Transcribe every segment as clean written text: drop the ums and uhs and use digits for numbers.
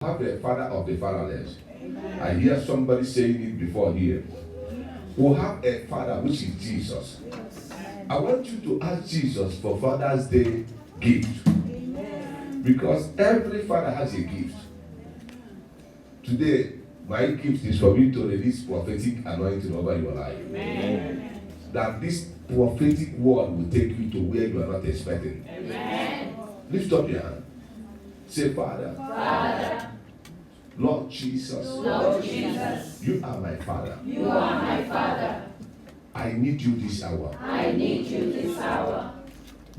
Have the father of the fatherless. I hear somebody saying it before here. We have a father which is Jesus. I want you to ask Jesus for Father's Day gift. Because every father has a gift. Today, my gift is for me to release prophetic anointing over your life. Amen. That this prophetic word will take you to where you are not expecting. Amen. Lift up your hand. Say, Father, Lord Jesus, you are my Father. You are my Father. I need you this hour. I need you this hour.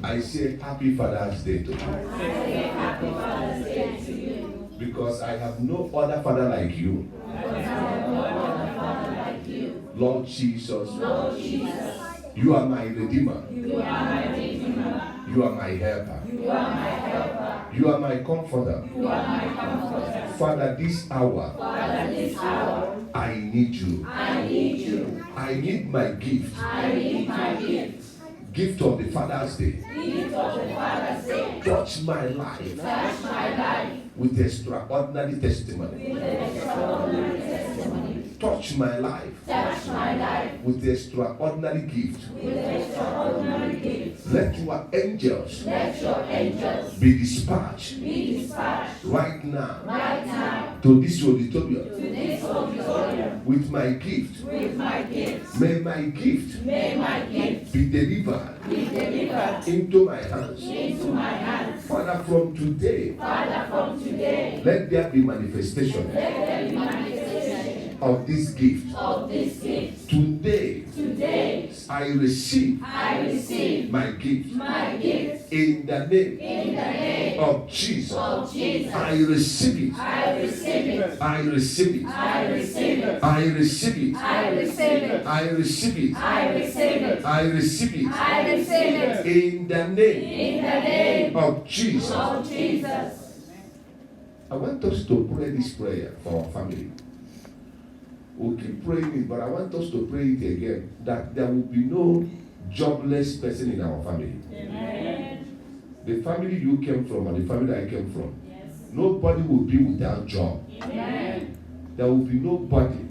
I say Happy Father's Day to you. I say Happy Father's Day to you. Because I have no other father like you. Because I have no other Father like you. Lord Jesus, Lord Jesus, you are my Redeemer. you are my Redeemer. You are my helper. You are my helper. You are my comforter. You are my comforter. Father, this hour, Father, this hour, I need you. I need you. I need my gift. I need my gift. Gift of the Father's Day. Gift of the Father's Day. Touch my life Touch my life with extraordinary testimony. with extraordinary testimony. Touch my life Touch my life with extraordinary gift. with extraordinary gifts. Let your angels Let your angels be dispatched be dispatched right now right now to this auditorium to this auditorium with my gift. with my gifts. May my gift May my gift be delivered be delivered into my hands. into my hands. Father, from today, Father, from today, let there be manifestation let there be manifestation of this gift. of this gift. Today, Today, I receive I receive my gift my gift in the name in the name of Jesus. of Jesus. I receive it. I receive it. I receive it. I receive it. I receive it. I receive it. I receive it. I receive it. I receive it I receive it. in the name In the name of Jesus. of Jesus. I want us to pray this prayer for our family. We'll keep praying it, but I want us to pray it again, that there will be no jobless person in our family. Amen. The family you came from and the family I came from, Yes. nobody will be without job. Amen. There will be nobody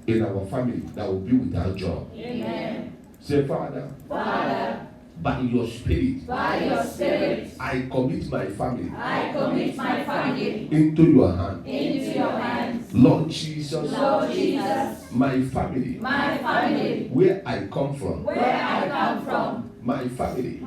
in our family that will be without job. Amen. Say, Father, Father, by your spirit, by your Spirit, I commit my family I commit my family into your hand. into your hands. Lord Jesus, Lord Jesus, my family, my family, where I come from, where I come from, my family,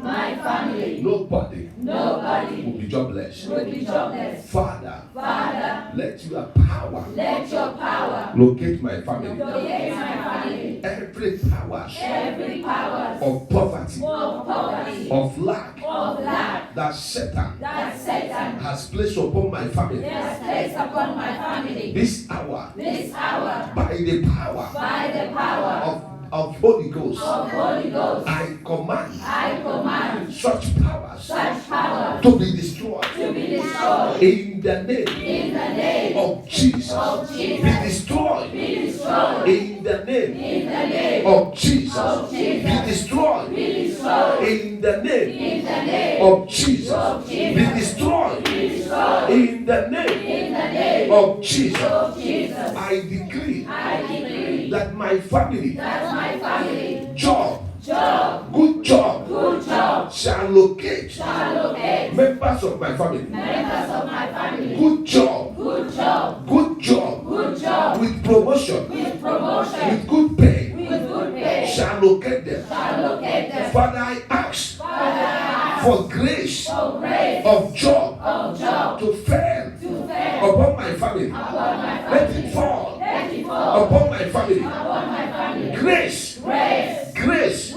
nobody will be jobless. will be jobless. Father, Father, let your power let your power locate my family. locate my family. Every power Every power of poverty, of poverty, of lack, of lack that Satan that Satan has placed upon my family, has placed upon my family. this hour, This hour, by the power by the power of Holy Ghost, of Holy Ghost, I command I command such powers such power to be destroyed to be destroyed in the name in the name of Jesus. of Be Jesus. destroyed Be destroyed in the name in the name of Jesus. of Jesus. Be destroyed Be destroyed in the name in the name of Jesus. of Be Jesus. destroyed Be destroyed in the name in the name of Jesus. of Jesus. I decree I decree that my family, that my family, job, good good job, shall locate members of my family. members of my family, Good job, good job, with promotion, with promotion, with good pay, with good pay, shall locate them. shall locate them. Father, I ask Father, I ask for grace for grace of job to fail to fail upon my family. upon my Let family. it fall Let it fall upon my family. upon my family. Grace Grace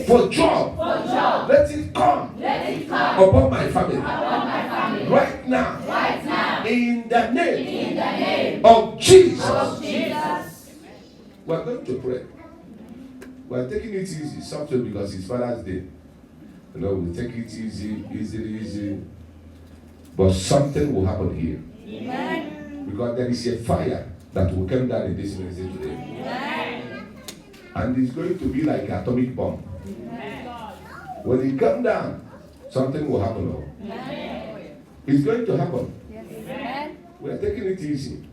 for job. for job. Let it come Let it come upon my family. upon my family. Right now, Right now, in the name in the name of Jesus. of Jesus. We're going to pray. We're taking it easy, something because it's Father's Day. You know, we take it easy. But something will happen here. Amen. Because there is a fire that will come down in this ministry today. Amen. And it's going to be like an atomic bomb. Amen. When it comes down, something will happen. Amen. It's going to happen. Amen. We are taking it easy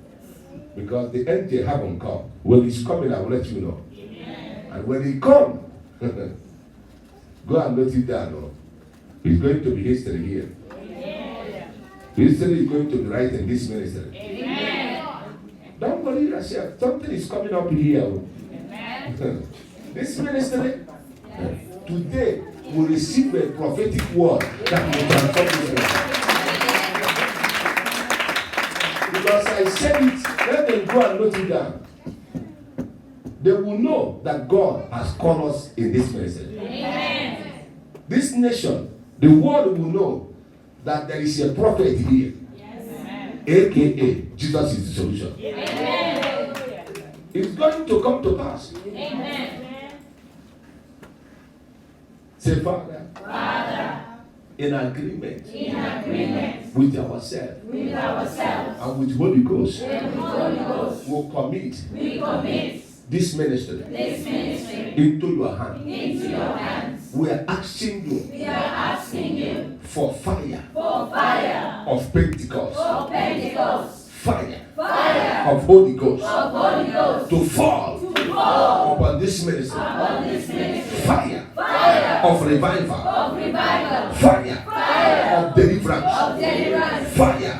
because the angel haven't come. When he's coming, I will let you know. Amen. And when he comes, go and note it down. No? It's going to be history here. Amen. History is going to be right in this ministry. Amen. Don't worry yourself. Something is coming up here. Amen. This ministry, today, will receive a prophetic word that will transform this ministry. Because I said it, let them go and note it down. They will know that God has called us in this ministry. Amen. This nation, the world will know that there is a prophet here. Yes. AKA, Jesus is the solution. Amen. It's going to come to pass. Amen. Say, Father, in agreement with ourselves and with Holy Ghost, we'll commit this ministry into your hands. We are asking you for fire of Pentecost, fire of Holy Ghost to fall upon this ministry, fire of revival, fire of deliverance, fire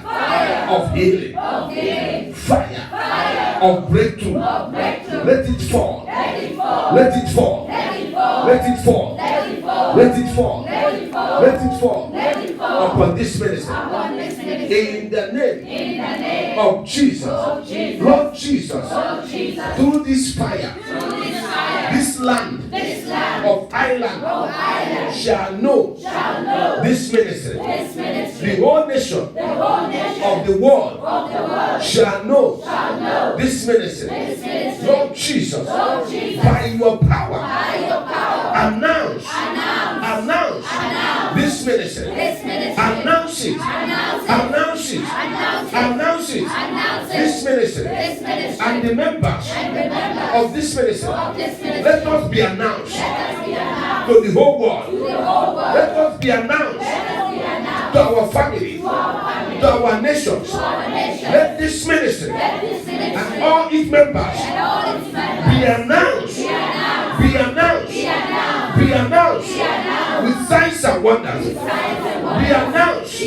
of healing, fire of breakthrough. Let it fall. Let it fall. Let it fall. Let it fall. Let it fall upon this ministry. In the name of Jesus. Lord Jesus, through this fire, this land of Ireland shall know this ministry. The whole nation of the world shall know this ministry. Lord Jesus, by your power, announce this ministry. Announce it. This ministry and the members of this ministry. Let us be announced to the whole world. Let us be announced to our family, to our nations. Let this ministry and all its members be announced with signs and wonders. Be announced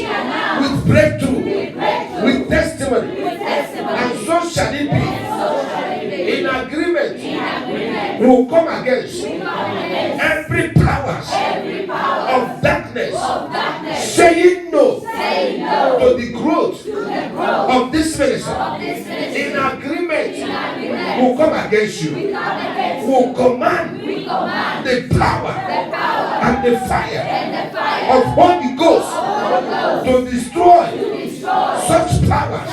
with breakthrough, with testimony, and so shall it be. In agreement, we will come against every powers of darkness, saying no to the growth of this ministry. In agreement, we will come against you. We will command the power and the fire of Holy Ghost to destroy such powers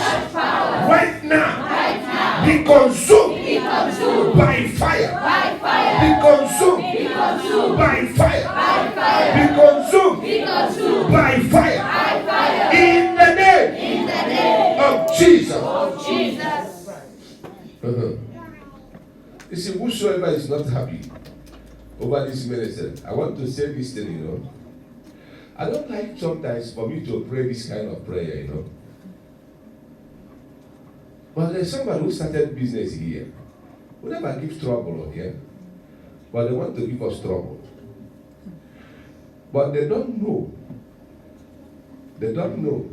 right now. Be consumed by fire. Be consumed by fire. Be consumed by fire. In the name of Jesus. You see, whosoever is not happy over this ministry, I want to say this thing, I don't like sometimes for me to pray this kind of prayer, But there's somebody who started business here. We never give trouble here. But they want to give us trouble. But they don't know. They don't know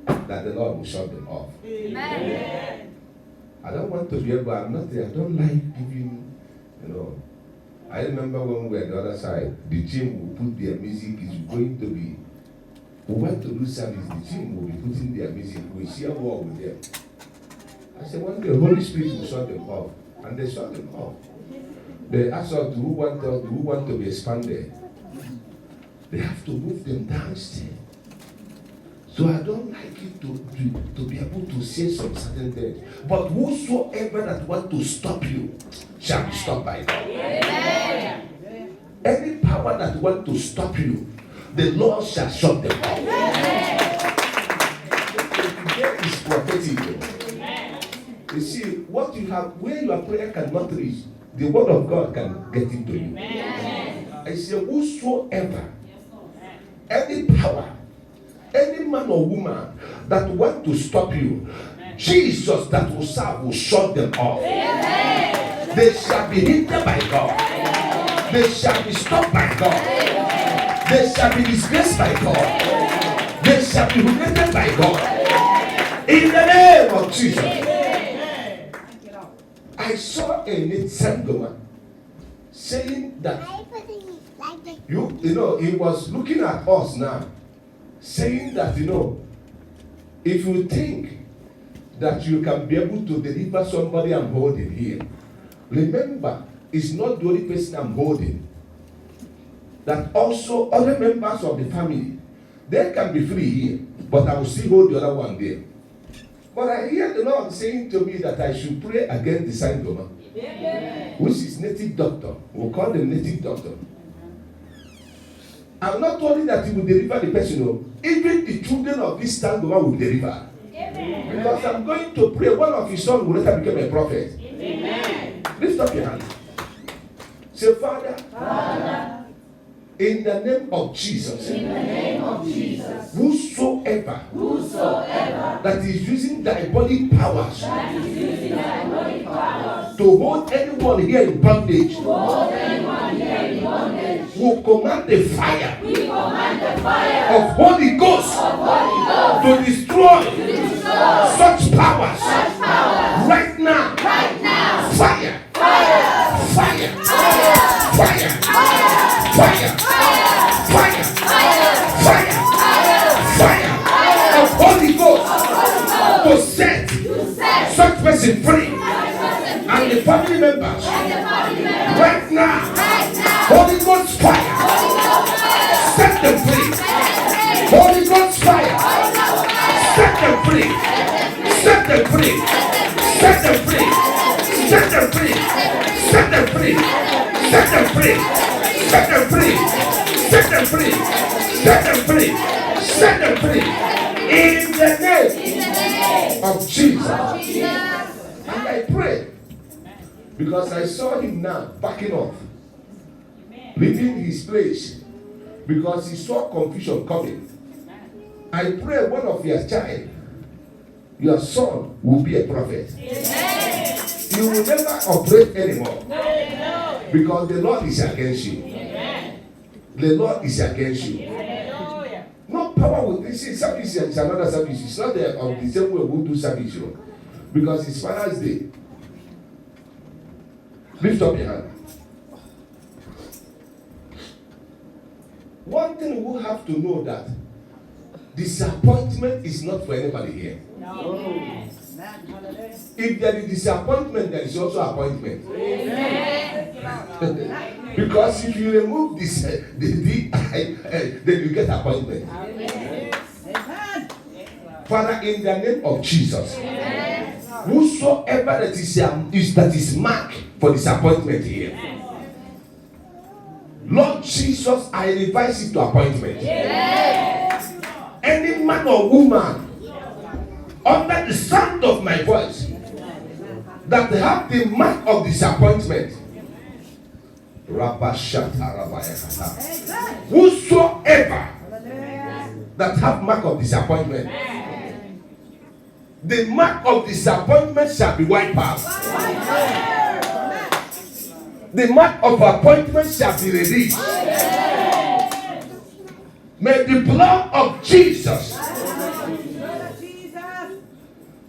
that the Lord will shut them off. Amen. I don't want to be able, I don't like giving, I remember when we were on the other side, the team will put their music, is going to be, we want to do service, the team will be putting their music, we share war with them. I said, one day the Holy Spirit will shut them off. And they shut them off. They asked us, who want to be expanded? They have to move them downstairs. So I don't like it to be able to say some certain things. But whosoever that want to stop you shall be stopped by God. Amen. Any power that want to stop you, the Lord shall shut them off. Today is prophetic. Amen. You see, what you have, where your prayer cannot reach, the word of God can get into you. Amen. I say, whosoever, any power Any man or woman that want to stop you, Jesus that will serve will shut them off. They shall be hindered by God. They shall be stopped by God. They shall be disgraced by God. They shall be humiliated by God. In the name of Jesus. I saw a native woman saying that you know, he was looking at us now, saying that, you know, if you think that you can be able to deliver somebody I'm holding here, remember, it's not the only person I'm holding. That also other members of the family, they can be free here, but I will still hold the other one there. But I hear the Lord saying to me that I should pray against the Sangoma, which is native doctor. We'll call them native doctor. I'm not only that he will deliver the person, no, even the children of this Sangoma will deliver. Because I'm going to pray, one of his sons will later become a prophet. Lift up your hand. Say, Father, in the name of Jesus, whosoever that is using diabolic powers to hold anyone here in bondage, will command the fire of Holy Ghost to destroy such powers right now. Fire. Fire. Fire. Of Holy Ghost to set such person free and the family members right now. Holy Ghost fire, set them free. Holy Ghost fire, set them free. Set them free. Set them free. Set them free. Set them free. Set them free. Set them free. Set them free. Set them free. Set them free. In the name of Jesus. And I pray, because I saw him now backing off, leaving his place, because he saw confusion coming. I pray one of your child, your son, will be a prophet. You will never operate anymore, because the Lord is against you. The Lord is against you. No power with this. Service is another service. It's not the same way we do service, you know, because it's Father's Day. Lift up your hand. One thing we have to know that disappointment is not for anybody here. If there is disappointment, there is also appointment. Because if you remove this, then you get appointment. Father, in the name of Jesus, whosoever that is marked for disappointment here, Lord Jesus, I revise it to appointment. Any man or woman under the sound of my voice that have the mark of disappointment, whosoever that have mark of disappointment, the mark of disappointment shall be wiped out. The mark of appointment shall be released. May the blood of Jesus,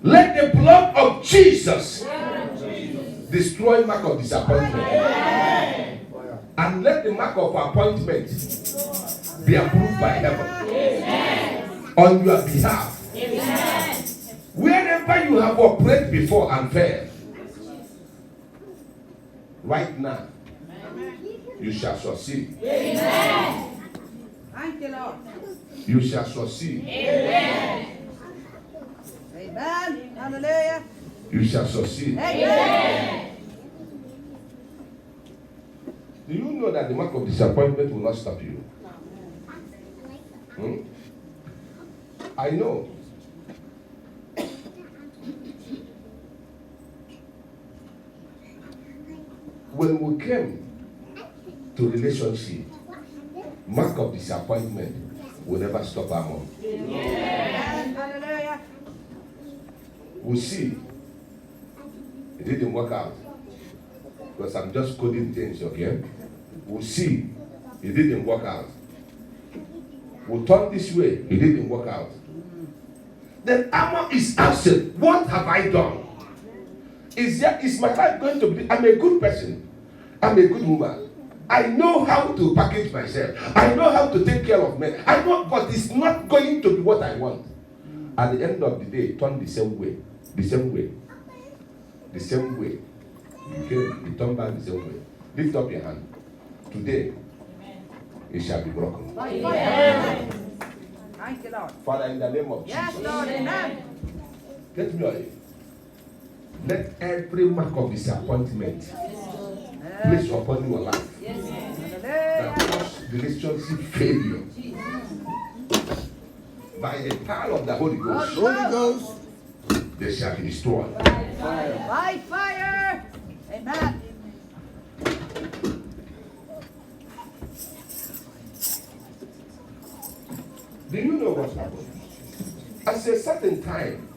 let the blood of Jesus destroy mark of disappointment. And let the mark of appointment be approved by heaven on your behalf. Wherever you have operated before and failed, right now, you shall succeed. Thank you, Lord. You shall succeed. Amen. Hallelujah. You shall succeed. Amen. Do you know that the mark of disappointment will not stop you? I know. When we came to relationship, mark of disappointment will never stop our mom. Amen. Hallelujah. We'll see. It didn't work out. Because I'm just coding things, okay? We'll see. It didn't work out. We'll turn this way. It didn't work out. Then Amma is asking, what have I done? Is my life going to be? I'm a good person. I'm a good woman. I know how to package myself. I know how to take care of men. I know, but it's not going to be what I want. At the end of the day, turn the same way. The same way. The same way. You turn back the same way. Lift up your hand. Today, it shall be broken. Amen. Thank you, Lord. Father, in the name of Yes, Jesus. Lord. Amen. Let me know. Let every mark of disappointment placed upon your life that Hallelujah. cause relationship failure by the power of the Holy Ghost, Holy Ghost. they shall be destroyed. By fire. Amen. Do you know what happened? At a certain time,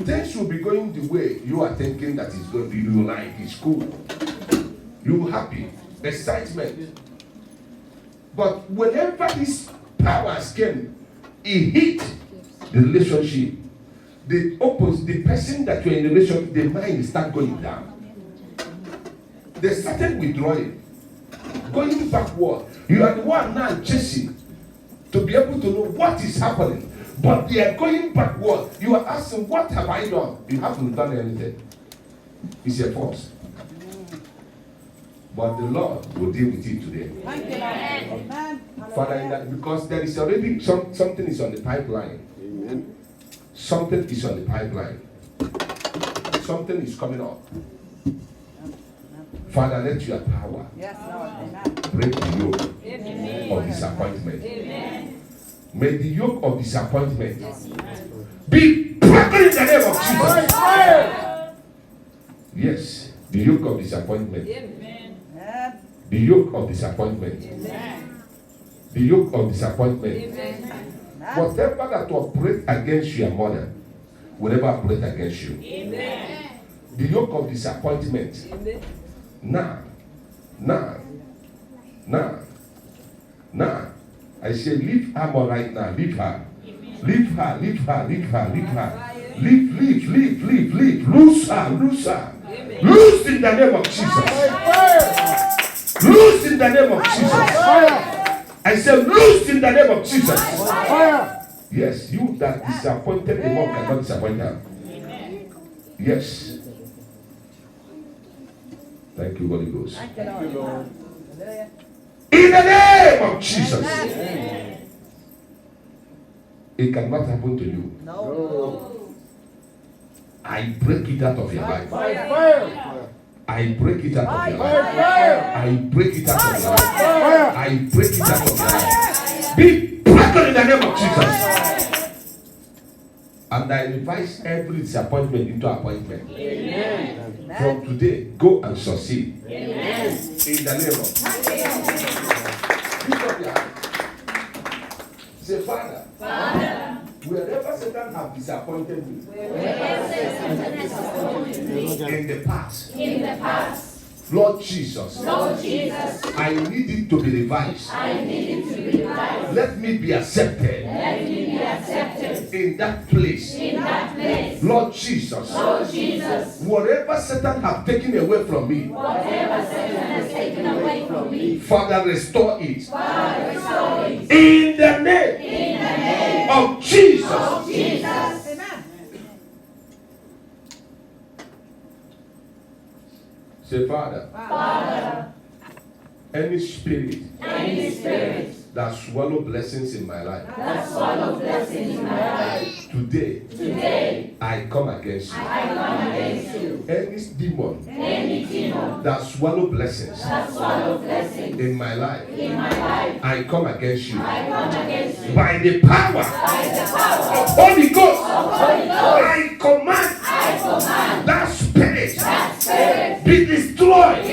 things will be going the way you are thinking that it's going to be. You like it's cool. You happy, excitement. But whenever these powers came, it hit the relationship. The opposite, the person that you're in a relationship, the mind start going down. They started withdrawing, going backward. You are the one now chasing to be able to know what is happening. But they are going backward. You are asking, what have I done? You haven't done anything. It's a force. But the Lord will deal with it today. Thank you, Lord. Amen. Father, in that, because there is already something is on the pipeline. Amen. Something is on the pipeline. Something is coming up. Father, let your power Yes, Lord. Amen. break the yoke of disappointment. May the yoke of disappointment be broken in the name of Jesus. Yes, the yoke of disappointment. Amen. The yoke of disappointment. The yoke of disappointment. Whatever that will operate against your mother will never operate against you. The yoke of disappointment. Now. I say, leave her more right now. Leave her. Leave her. Leave. Loose her. Loose in the name of Jesus. Loose in the name of Jesus. I say, loose in the name of Jesus. Yes, you that disappointed the mom cannot disappoint her. Yes. Thank you, Holy Ghost. Thank you, Lord. Hallelujah. In the name of Jesus. It cannot happen to you. No. I break it out of your life. Fire. I break it out of your life. Fire. I break it out of your life. I break it out of your life. Be broken in the name of Jesus. And I revise every disappointment into appointment. Amen. From today, go and succeed. In the name of Jesus. Lift up your hand. Say, Father, wherever Satan has disappointed me in the past, Lord Jesus, I need it to be revised. Let me be accepted in that place. Lord Jesus, whatever Satan has taken away from me, Father, restore it. In the name of Jesus. Amen. Say, Father, any spirit that swallow blessings in my life, today, I come against you. Any demon that swallow blessings in my life, I come against you. By the power of Holy Ghost, I command that spirit be destroyed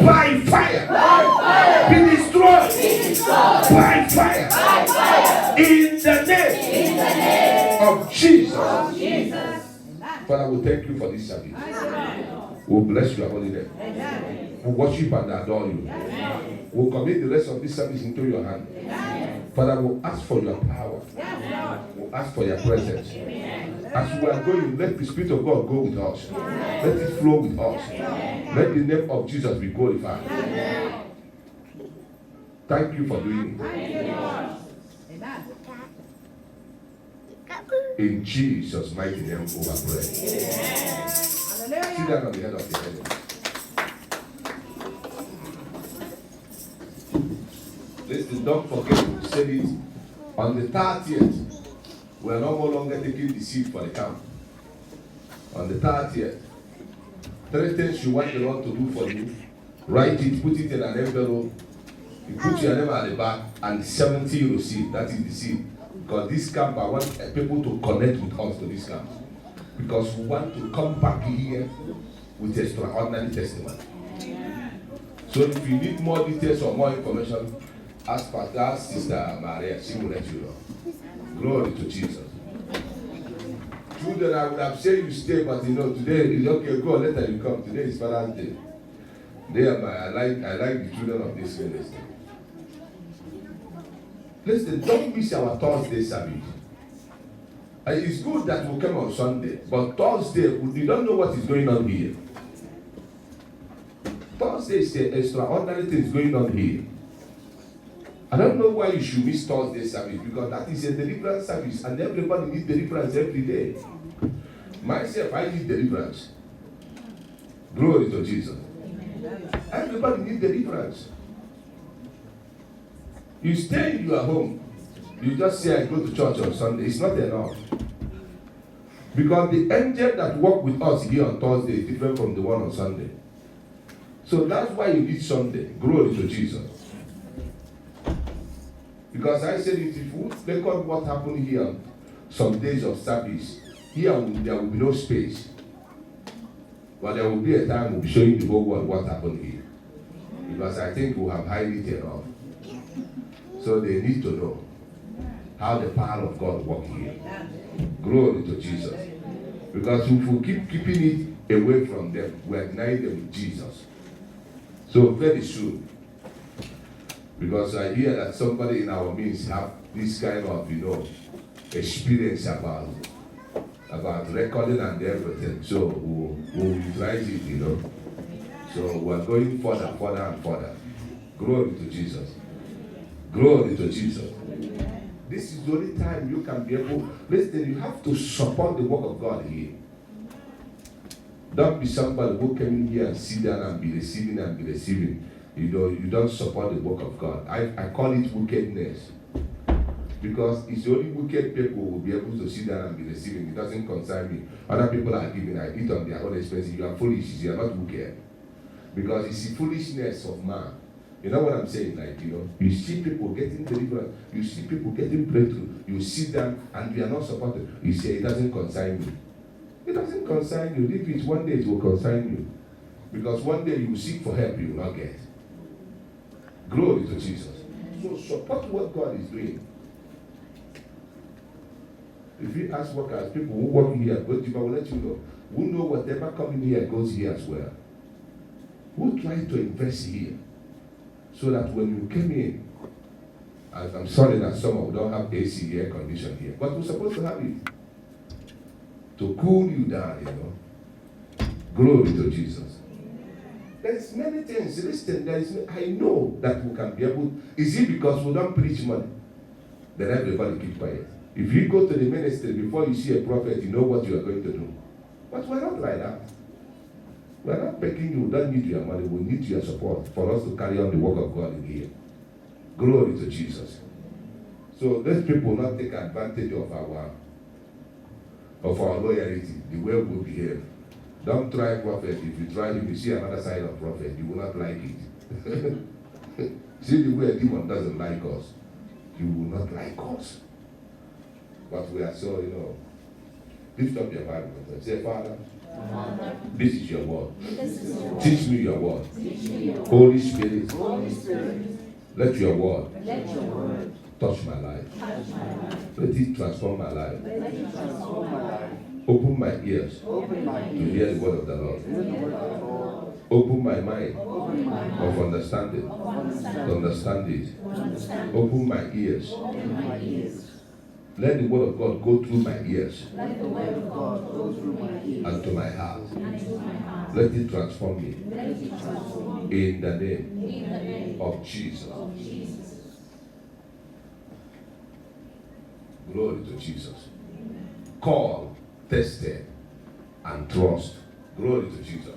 by fire. Be destroyed By fire. In the name of Jesus. Father, we thank you for this service. We'll bless your holy name. We'll worship and adore you. We'll commit the rest of this service into your hand. Father, we'll ask for your power. We'll ask for your presence. As we are going, let the Spirit of God go with us. Let it flow with us. Let the name of Jesus be glorified. Thank you for doing it. In Jesus' mighty name, we pray. Sit down on the head of the head. Listen, don't forget to say it. On the 30th, we are no longer taking the seat for the camp. On the 30th, 3 things you want the Lord to do for you. Write it, put it in an envelope. You put your name at the back and 70 euro seed. That is the seed. Because this camp, I want people to connect with us to this camp. Because we want to come back here with extraordinary testimony. So if you need more details or more information, ask Pastor Sister Maria. She will let you know. Glory to Jesus. Children, I would have said you stay, but you know, today is okay, go later you come. Today is Father's Day. They are I like the children of this ministry. Listen, don't miss our Thursday service. It's good that we come on Sunday, but Thursday, we don't know what is going on here. Thursday is the extraordinary things going on here. I don't know why you should miss Thursday service, because that is a deliverance service, and everybody needs deliverance every day. Myself, I need deliverance. Glory to Jesus. Everybody needs deliverance. You stay in your home, you just say, I go to church on Sunday. It's not enough. Because the angel that work with us here on Thursday is different from the one on Sunday. So that's why you need Sunday. Glory to Jesus. Because I said, if you record what happened here, some days of service, here there will be no space. But there will be a time we'll be showing the whole world what happened here. Because I think we'll have highly it enough. So they need to know how the power of God works here. Glory to Jesus. Because if we keep keeping it away from them, we are denying them with Jesus. So very soon, because I hear that somebody in our midst have this kind of, experience about recording and everything. So we'll utilize it, So we're going further and further. Glory to Jesus. Glory to Jesus. This is the only time you can be able. Listen, you have to support the work of God here. Don't be somebody who came in here and sit down and be receiving. You don't support the work of God. I call it wickedness. Because it's the only wicked people who will be able to sit down and be receiving. It doesn't concern me. Other people are giving. I eat on their own expenses. You are foolish. You are not wicked. Because it's the foolishness of man. You know what I'm saying? You see people getting deliverance. You see people getting breakthrough. You sit down and you are not supported. You say, it doesn't concern me. It doesn't concern you. If it's one day, it will concern you. Because one day you will seek for help, you will not get. Glory to Jesus. So support what God is doing. If you ask workers, people who work here, but I will let you know, who know whatever coming here goes here as well. Who try to invest here so that when you came in, I'm sorry that some of them don't have AC air condition here, but we're supposed to have it to cool you down, Glory to Jesus. There's many things. Listen, I know that we can be able. Is it because we don't preach money that everybody keep quiet? If you go to the ministry before you see a prophet, you know what you are going to do. But we're not like that. We're not begging you. We don't need your money. We need your support for us to carry on the work of God in here. Glory to Jesus. So let people not take advantage of our loyalty, the way we behave. Don't try prophet. If you try him, you see another side of prophet, you will not like it. See the way a demon doesn't like us. You will not like us. But we are so, lift up your Bible and say, Father, this is your word. Teach me your word. Holy Spirit, Let your word Let your word touch my life. touch my life. Let it transform my life. Let it transform my life. Open my ears Open my to ears. hear the word of the Lord. Hear the word of the Lord. Open my mind Open my mind. of understanding Of to understanding. understand it. To understand. Open my ears. Open my ears. Let the word of God go through my ears Let the word of God go through my ears and to my heart. and to my heart. Let it transform me Let it transform me. in the name In the name of Jesus. of Jesus. Glory to Jesus. Call, tested, and trust. Glory to Jesus.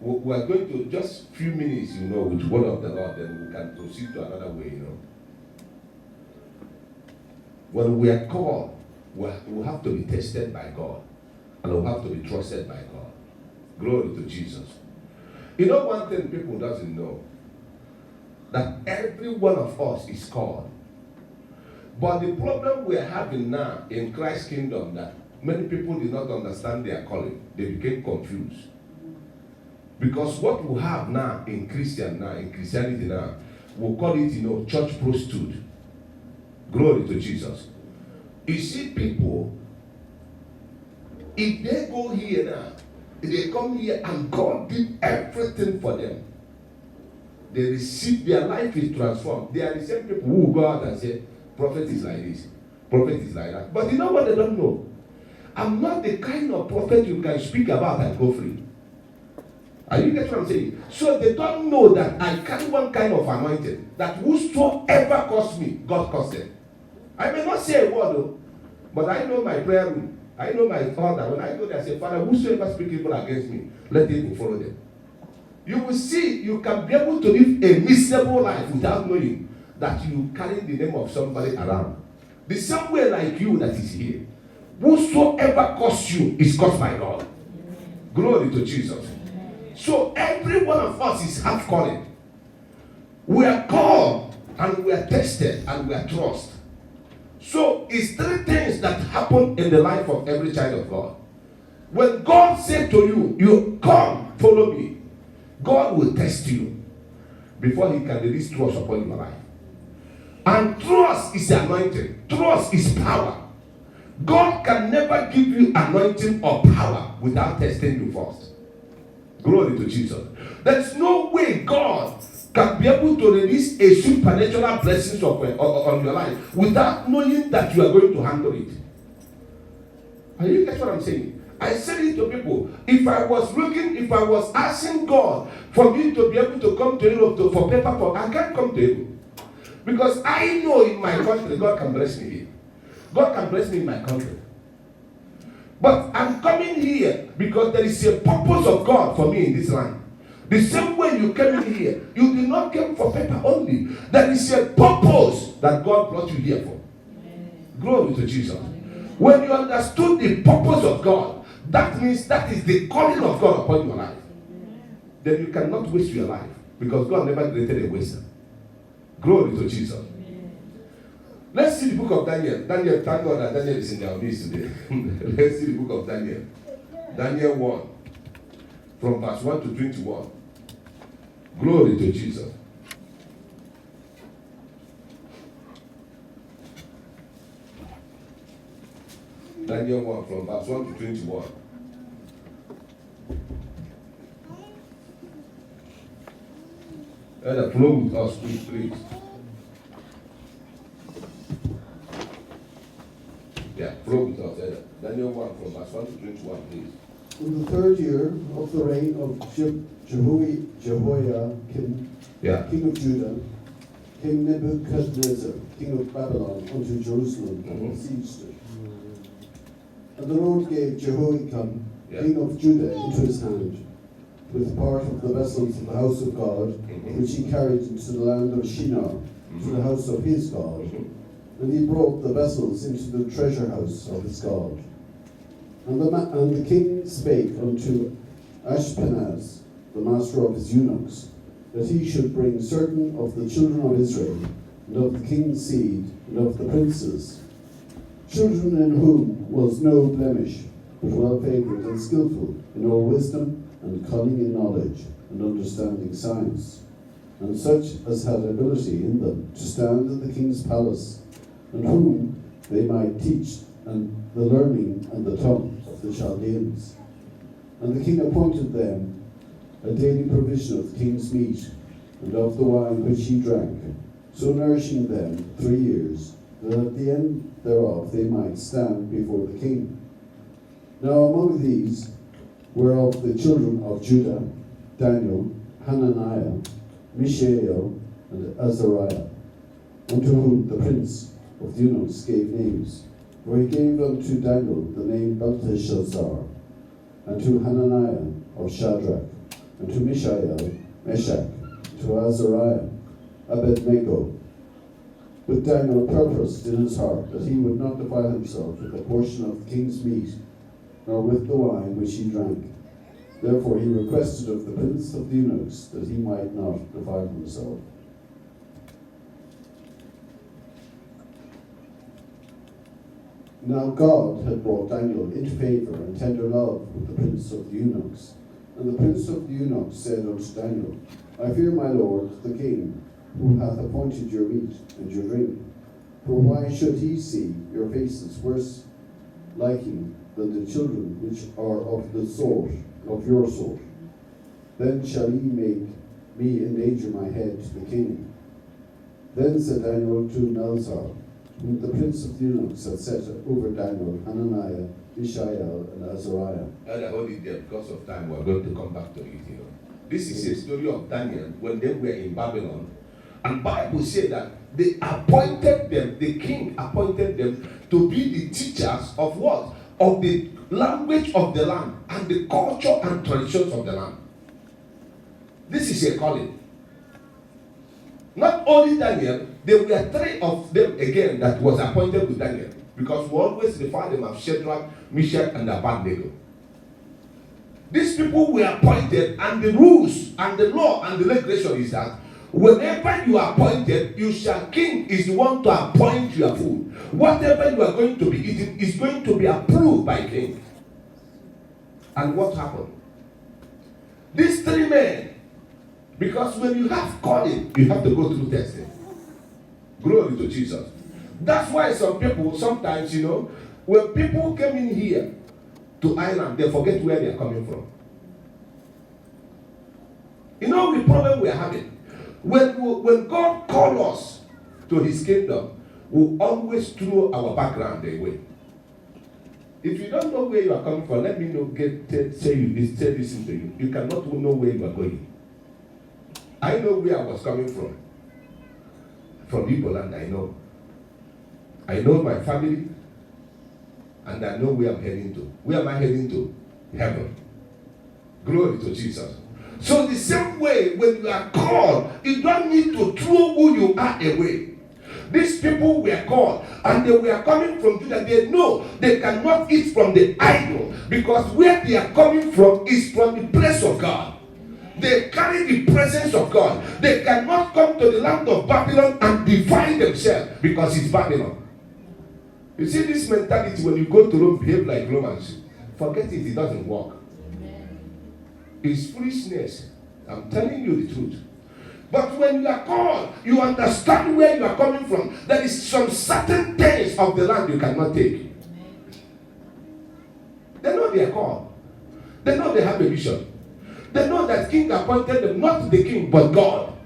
We are going to just few minutes, with the word of the Lord, then we can proceed to another way, When we are called, we have to be tested by God, and we have to be trusted by God. Glory to Jesus. One thing people doesn't know, that every one of us is called. But the problem we are having now in Christ's kingdom, that many people did not understand their calling. They became confused. Because what we have now in Christianity now, we'll call it, church prostitute. Glory to Jesus. You see people, if they go here now, they come here and God did everything for them. They receive, their life is transformed. They are the same people who go out and say, prophet is like this, prophet is like that. But you know what they don't know? I'm not the kind of prophet you can speak about and go free. Are you getting what I'm saying? So they don't know that I carry one kind of anointing, that whosoever calls me, God calls them. I may not say a word though, but I know my prayer room. I know my father. When I go there, I say, Father, whosoever speaks evil against me, let evil follow them. You will see, you can be able to live a miserable life without knowing that you carry the name of somebody around. The same way like you that is here. Whosoever calls you is caused by God. Glory to Jesus. So every one of us is half calling. We are called and we are tested and we are trusted. So it's three things that happen in the life of every child of God. When God said to you, you come, follow me, God will test you before he can release trust upon your life. And trust is anointing. Trust is power. God can never give you anointing or power without testing you first. Glory to Jesus. There's no way God can be able to release a supernatural blessing on your life without knowing that you are going to handle it. Are you getting what I'm saying? I said it to people. If I was asking God for me to be able to come to Europe for paper, I can't come to Europe. Because I know in my country, God can bless me here. God can bless me in my country. But I'm coming here because there is a purpose of God for me in this land. The same way you came in here, you did not come for paper only. There is a purpose that God brought you here for. Glory to Jesus. When you understood the purpose of God, that means that is the calling of God upon your life. Then you cannot waste your life, because God never created a waster. Glory to Jesus. Let's see the book of Daniel. Daniel, thank God that Daniel is in our midst today. Let's see the book of Daniel. Daniel 1, from verse 1 to 21. Glory to Jesus. Daniel 1, from verse 1 to 21. And flow with us, please. Yeah, flow with us. Daniel 1, from verse 1 to 21, please. In the third year of the reign of Jehoiakim, king of Judah, came Nebuchadnezzar, king of Babylon, unto Jerusalem and besieged it. And the Lord gave Jehoiakim, king of Judah, into his hand, with part of the vessels of the house of God, which he carried into the land of Shinar, to the house of his God. And he brought the vessels into the treasure house of his God. And the king spake unto Ashpenaz, the master of his eunuchs, that he should bring certain of the children of Israel, and of the king's seed, and of the princes, children in whom was no blemish, but well favoured and skillful in all wisdom, and cunning in knowledge, and understanding science. and such as had ability in them to stand in the king's palace, and whom they might teach and the learning and the tongue of the Chaldeans. And the king appointed them a daily provision of the king's meat and of the wine which he drank, so nourishing them 3 years, that at the end thereof they might stand before the king. Now among these were of the children of Judah, Daniel, Hananiah, Mishael, and Azariah, unto whom the prince of the eunuchs gave names. For he gave unto Daniel the name Belteshazzar, and to Hananiah of Shadrach, and to Mishael, Meshach, to Azariah, Abednego. But Daniel purposed in his heart that he would not defile himself with a portion of the king's meat, nor with the wine which he drank. Therefore he requested of the prince of the eunuchs that he might not defile himself. Now God had brought Daniel into favor and tender love with the prince of the eunuchs. And the prince of the eunuchs said unto Daniel, I fear my lord the king, who hath appointed your meat and your drink. For why should he see your faces worse liking than the children which are of the sort of your sort? Then shall he make me endanger my head to the king. Then said Daniel to Melzar, whom the prince of the eunuchs had set over Daniel, Hananiah, Mishael, and Azariah. I'll hold it there because of time. We're going to come back to it. This is a story of Daniel when they were in Babylon. And Bible said that they appointed them, the king appointed them to be the teachers of what? Of the language of the land and the culture and traditions of the land. This is a calling. Not only Daniel, there were 3 of them again that was appointed with Daniel, because we always refer them as Shadrach, Meshach, and Abednego. These people were appointed, and the rules and the law and the regulation is that whenever you are appointed, king is the one to appoint your food. Whatever you are going to be eating is going to be approved by king. And what happened? These 3 men, because when you have calling, you have to go through testing. Glory to Jesus. That's why some people, sometimes, when people came in here to Ireland, they forget where they are coming from. The problem we are having. When God called us to his kingdom, we always throw our background away. If you don't know where you are coming from, let me know, say this into you. You cannot know where you are going. I know where I was coming from. From Igbo land, I know. I know my family, and I know where I'm heading to. Where am I heading to? Heaven. Glory to Jesus. So the same way, when you are called, you don't need to throw who you are away. These people were called, and they were coming from Judah. They know they cannot eat from the idol, because where they are coming from is from the place of God. They carry the presence of God. They cannot come to the land of Babylon and divide themselves, because it's Babylon. You see this mentality, when you go to Rome, behave like Romans. Forget it doesn't work. It's foolishness. I'm telling you the truth. But when you are called, you understand where you are coming from. There is some certain things of the land you cannot take. They know they are called. They know they have a vision. They know that king appointed them, not the king, but God.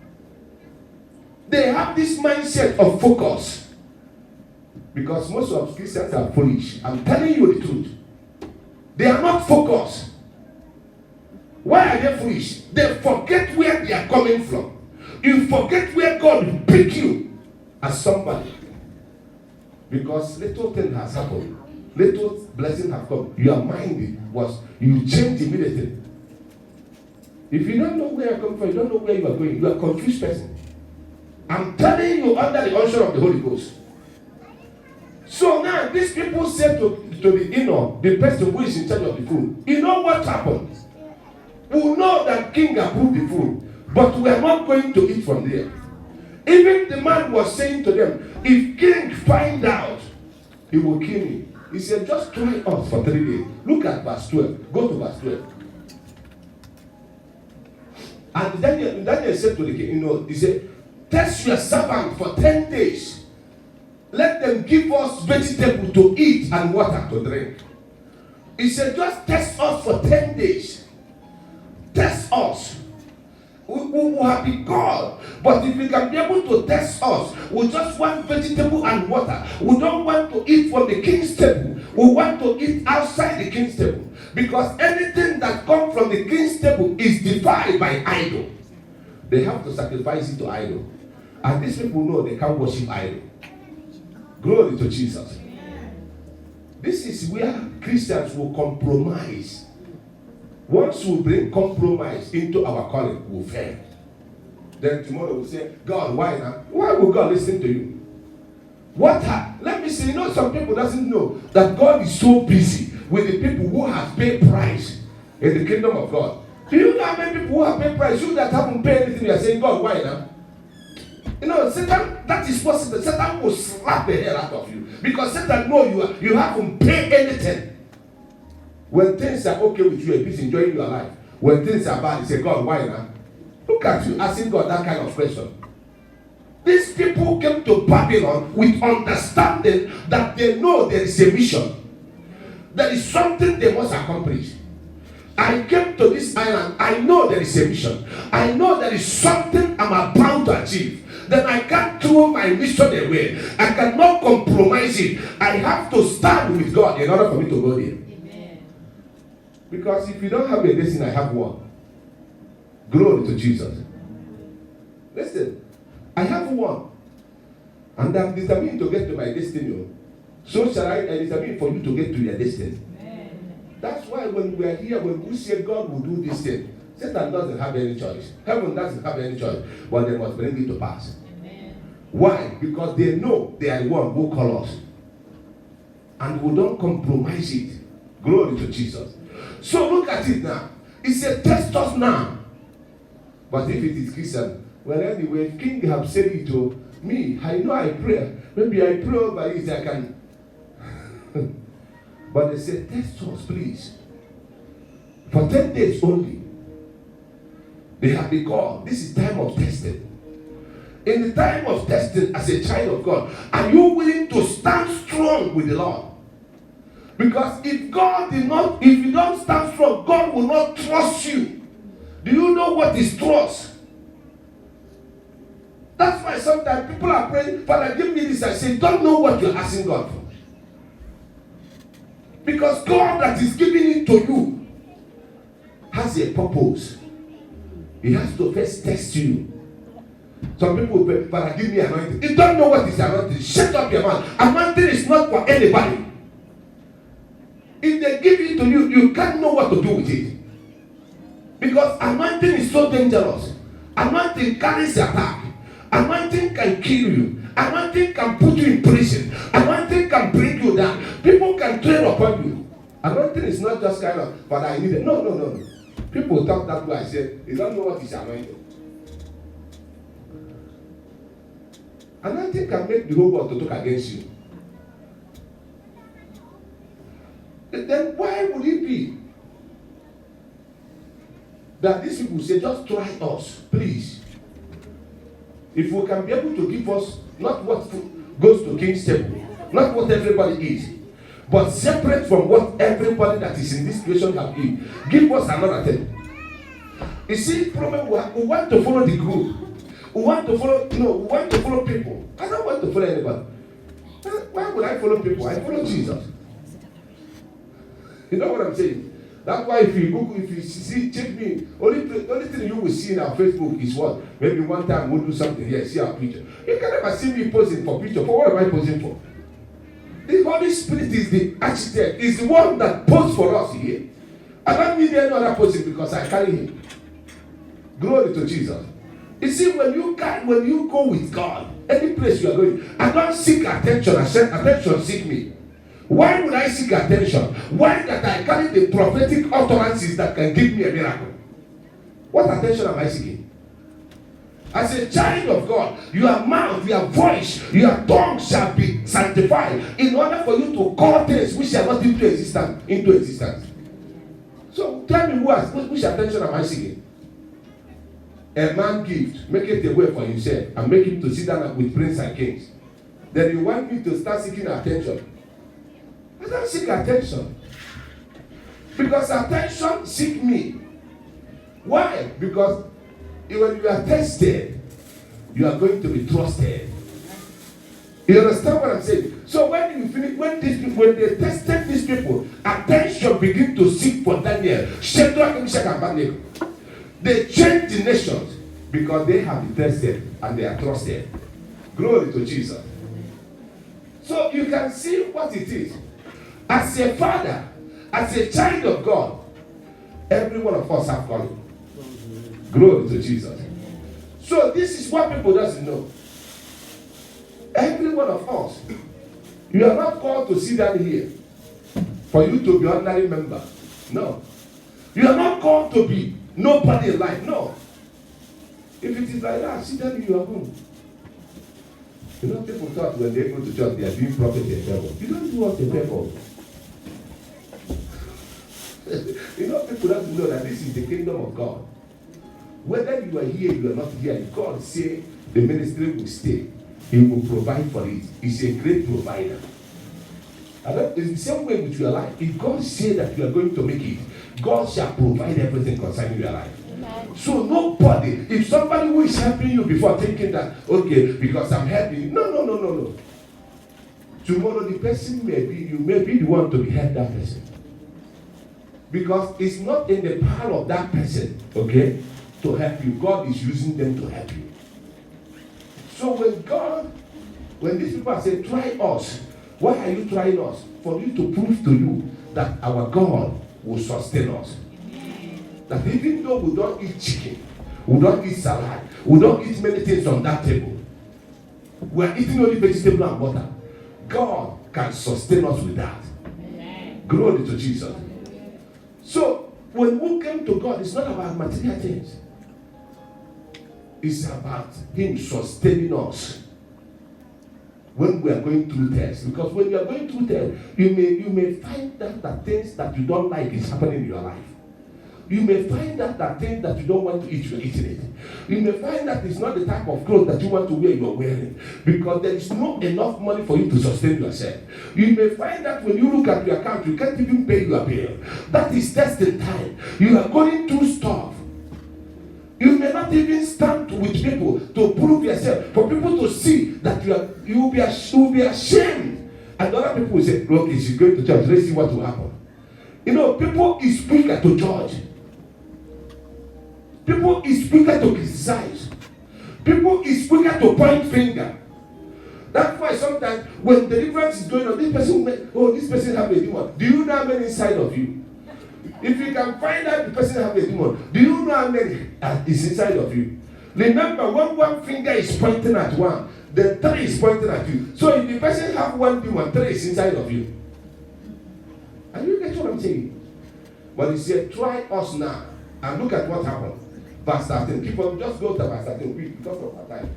They have this mindset of focus. Because most of Christians are foolish. I'm telling you the truth. They are not focused. Why are they foolish? They forget where they are coming from. You forget where God picked you as somebody. Because little thing has happened. Little blessing have come. Your mind you change immediately. If you don't know where you are coming from, you don't know where you are going, you are a confused person. I'm telling you under the unction of the Holy Ghost. So now these people said to the person who is in charge of the food, you know what happened? We know that king approved the food, but we are not going to eat from there. Even the man was saying to them, if king find out, he will kill me. He said, just try us for 3 days. Look at verse 12. Go to verse 12. And Daniel said to the king, he said, test your servant for 10 days. Let them give us vegetable to eat and water to drink. He said, just test us for 10 days. Test us. We have been God. But if you can be able to test us, we just want vegetable and water. We don't want to eat from the king's table. We want to eat outside the king's table. Because anything that comes from the king's table is defiled by idol. They have to sacrifice it to idol. And these people know they can't worship idol. Glory to Jesus. This is where Christians will compromise. Once we bring compromise into our calling, we'll fail. Then tomorrow we'll say, God, why now? Why will God listen to you? Let me say, some people doesn't know that God is so busy with the people who have paid price in the kingdom of God. Do you know how many people who have paid price? You that haven't paid anything, you are saying, God, why now? Satan, that is possible. Satan will slap the hell out of you. Because Satan knows you haven't paid anything. When things are okay with you, you're busy enjoying your life. When things are bad, you say, God, why now? Look at you asking God that kind of question. These people came to Babylon with understanding that they know there is a mission. There is something they must accomplish. I came to this island. I know there is a mission. I know there is something I'm about to achieve. Then I can't throw my mission away. I cannot compromise it. I have to stand with God in order for me to go there. Amen. Because if you don't have a destiny, I have one. Glory to Jesus. Listen, I have one. And I'm determined to get to my destiny. So shall I determine for you to get to your destiny. Amen. That's why when we are here, when we say God will do this thing, Satan doesn't have any choice. Heaven doesn't have any choice. But they must bring it to pass. Amen. Why? Because they know they are the one who call us. And we don't compromise it. Glory to Jesus. So look at it now. It said, test us now. But if it is Christian, well anyway, King have said it to me. I know I pray. Maybe I pray over it, I can. But they said, test us, please. For 10 days only. They have been called. This is time of testing. In the time of testing, as a child of God, are you willing to stand strong with the Lord? Because if you don't stand strong, God will not trust you. Do you know what is trust? That's why sometimes people are praying, Father, give me this. I say, don't know what you're asking God for. Because God that is giving it to you has a purpose. He has to first test you. Some people will pray, Father, give me anointing. You don't know what is anointing. Shut up your mouth. Anointing is not for anybody. If they give it to you, you can't know what to do with it. Because anointing is so dangerous. Anointing carries attack. Anointing can kill you. Anointing can put you in prison. Anointing can bring you down. People can tread upon you. Anointing is not just kind of, but I need it. No. People talk that way. I say, they don't know what is anointing. Anointing can make the whole world to talk against you. Then why would it be that these people say, just try us, please? If we can be able to give us not what goes to King's table, not what everybody eats, but separate from what everybody that is in this situation have eaten, give us another thing. You see, problem, we want to follow the group. We want to follow people. I don't want to follow anybody. Why would I follow people? I follow Jesus. You know what I'm saying? That's why if you see, check me, only thing you will see in our Facebook is what? Maybe one time we'll do something here, see our picture. You can never see me posing for picture. For what am I posing for? The Holy Spirit is the architect, is the one that posed for us here. I don't need any other posing because I carry him. Glory to Jesus. You see, when you go with God, any place you are going, I don't seek attention. I said, attention seek me. Why would I seek attention? Why that I carry the prophetic utterances that can give me a miracle? What attention am I seeking? As a child of God, your mouth, your voice, your tongue shall be sanctified in order for you to call things which are not into existence. So tell me which attention am I seeking? a man gift, make it a way for himself, and make him to sit down with princes and kings. Then you want me to start seeking attention. I don't seek attention. Because attention seek me. Why? Because when you are tested, you are going to be trusted. You understand what I'm saying? So when you finish, when they tested these people, attention begin to seek for Daniel, Shadrach, Meshach, and Abednego. They changed the nations because they have been tested and they are trusted. Glory to Jesus. So you can see what it is. As a father, as a child of God, every one of us have calling. Glory to Jesus. So this is what people doesn't know. Every one of us, you are not called to sit down here for you to be ordinary member. No. You are not called to be nobody in life. No. If it is like that, sit down in your home. You know, people thought when they go to church, they are doing prophet and devil. You don't do what the devil. You know, people have to know that this is the kingdom of God. Whether you are here, you are not here, God say the ministry will stay. He will provide for it. He's a great provider. And that is the same way with your life. If God say that you are going to make it, God shall provide everything concerning your life. Amen. So nobody, if somebody who is helping you before thinking that, okay, because I'm helping you, no. Tomorrow the person you may be the one to help that person. Because it's not in the power of that person, okay, to help you. God is using them to help you. So when these people say, try us, why are you trying us? For you to prove to you that our God will sustain us. That even though we don't eat chicken, we don't eat salad, we don't eat many things on that table, we are eating only vegetable and water, God can sustain us with that. Glory to Jesus. So when we come to God, it's not about material things. It's about Him sustaining us when we are going through tests. Because when you are going through tests, you may find that things that you don't like is happening in your life. You may find that things that you don't want to eat, you're eating it. You may find that it's not the type of clothes that you want to wear, you're wearing. Because there is not enough money for you to sustain yourself. You may find that when you look at your account, you can't even pay your bill. That is testing time. You are going through stuff. You may not even stand with people to prove yourself, for people to see that you will be ashamed. And other people will say, okay, she's going to church, let's see what will happen. You know, people is quicker to judge. People is quicker to criticize. People is quicker to point finger. That's why sometimes when deliverance is going on, this person have a demon. Do you know how many inside of you? If you can find out the person have a demon, do you know how many is inside of you? Remember, when one finger is pointing at one, the three is pointing at you. So if the person have one demon, three is inside of you. Are you getting what I'm saying? But he said, try us now. And look at what happened. Verse 13. Keep on, just go to verse 13 quick because of our time.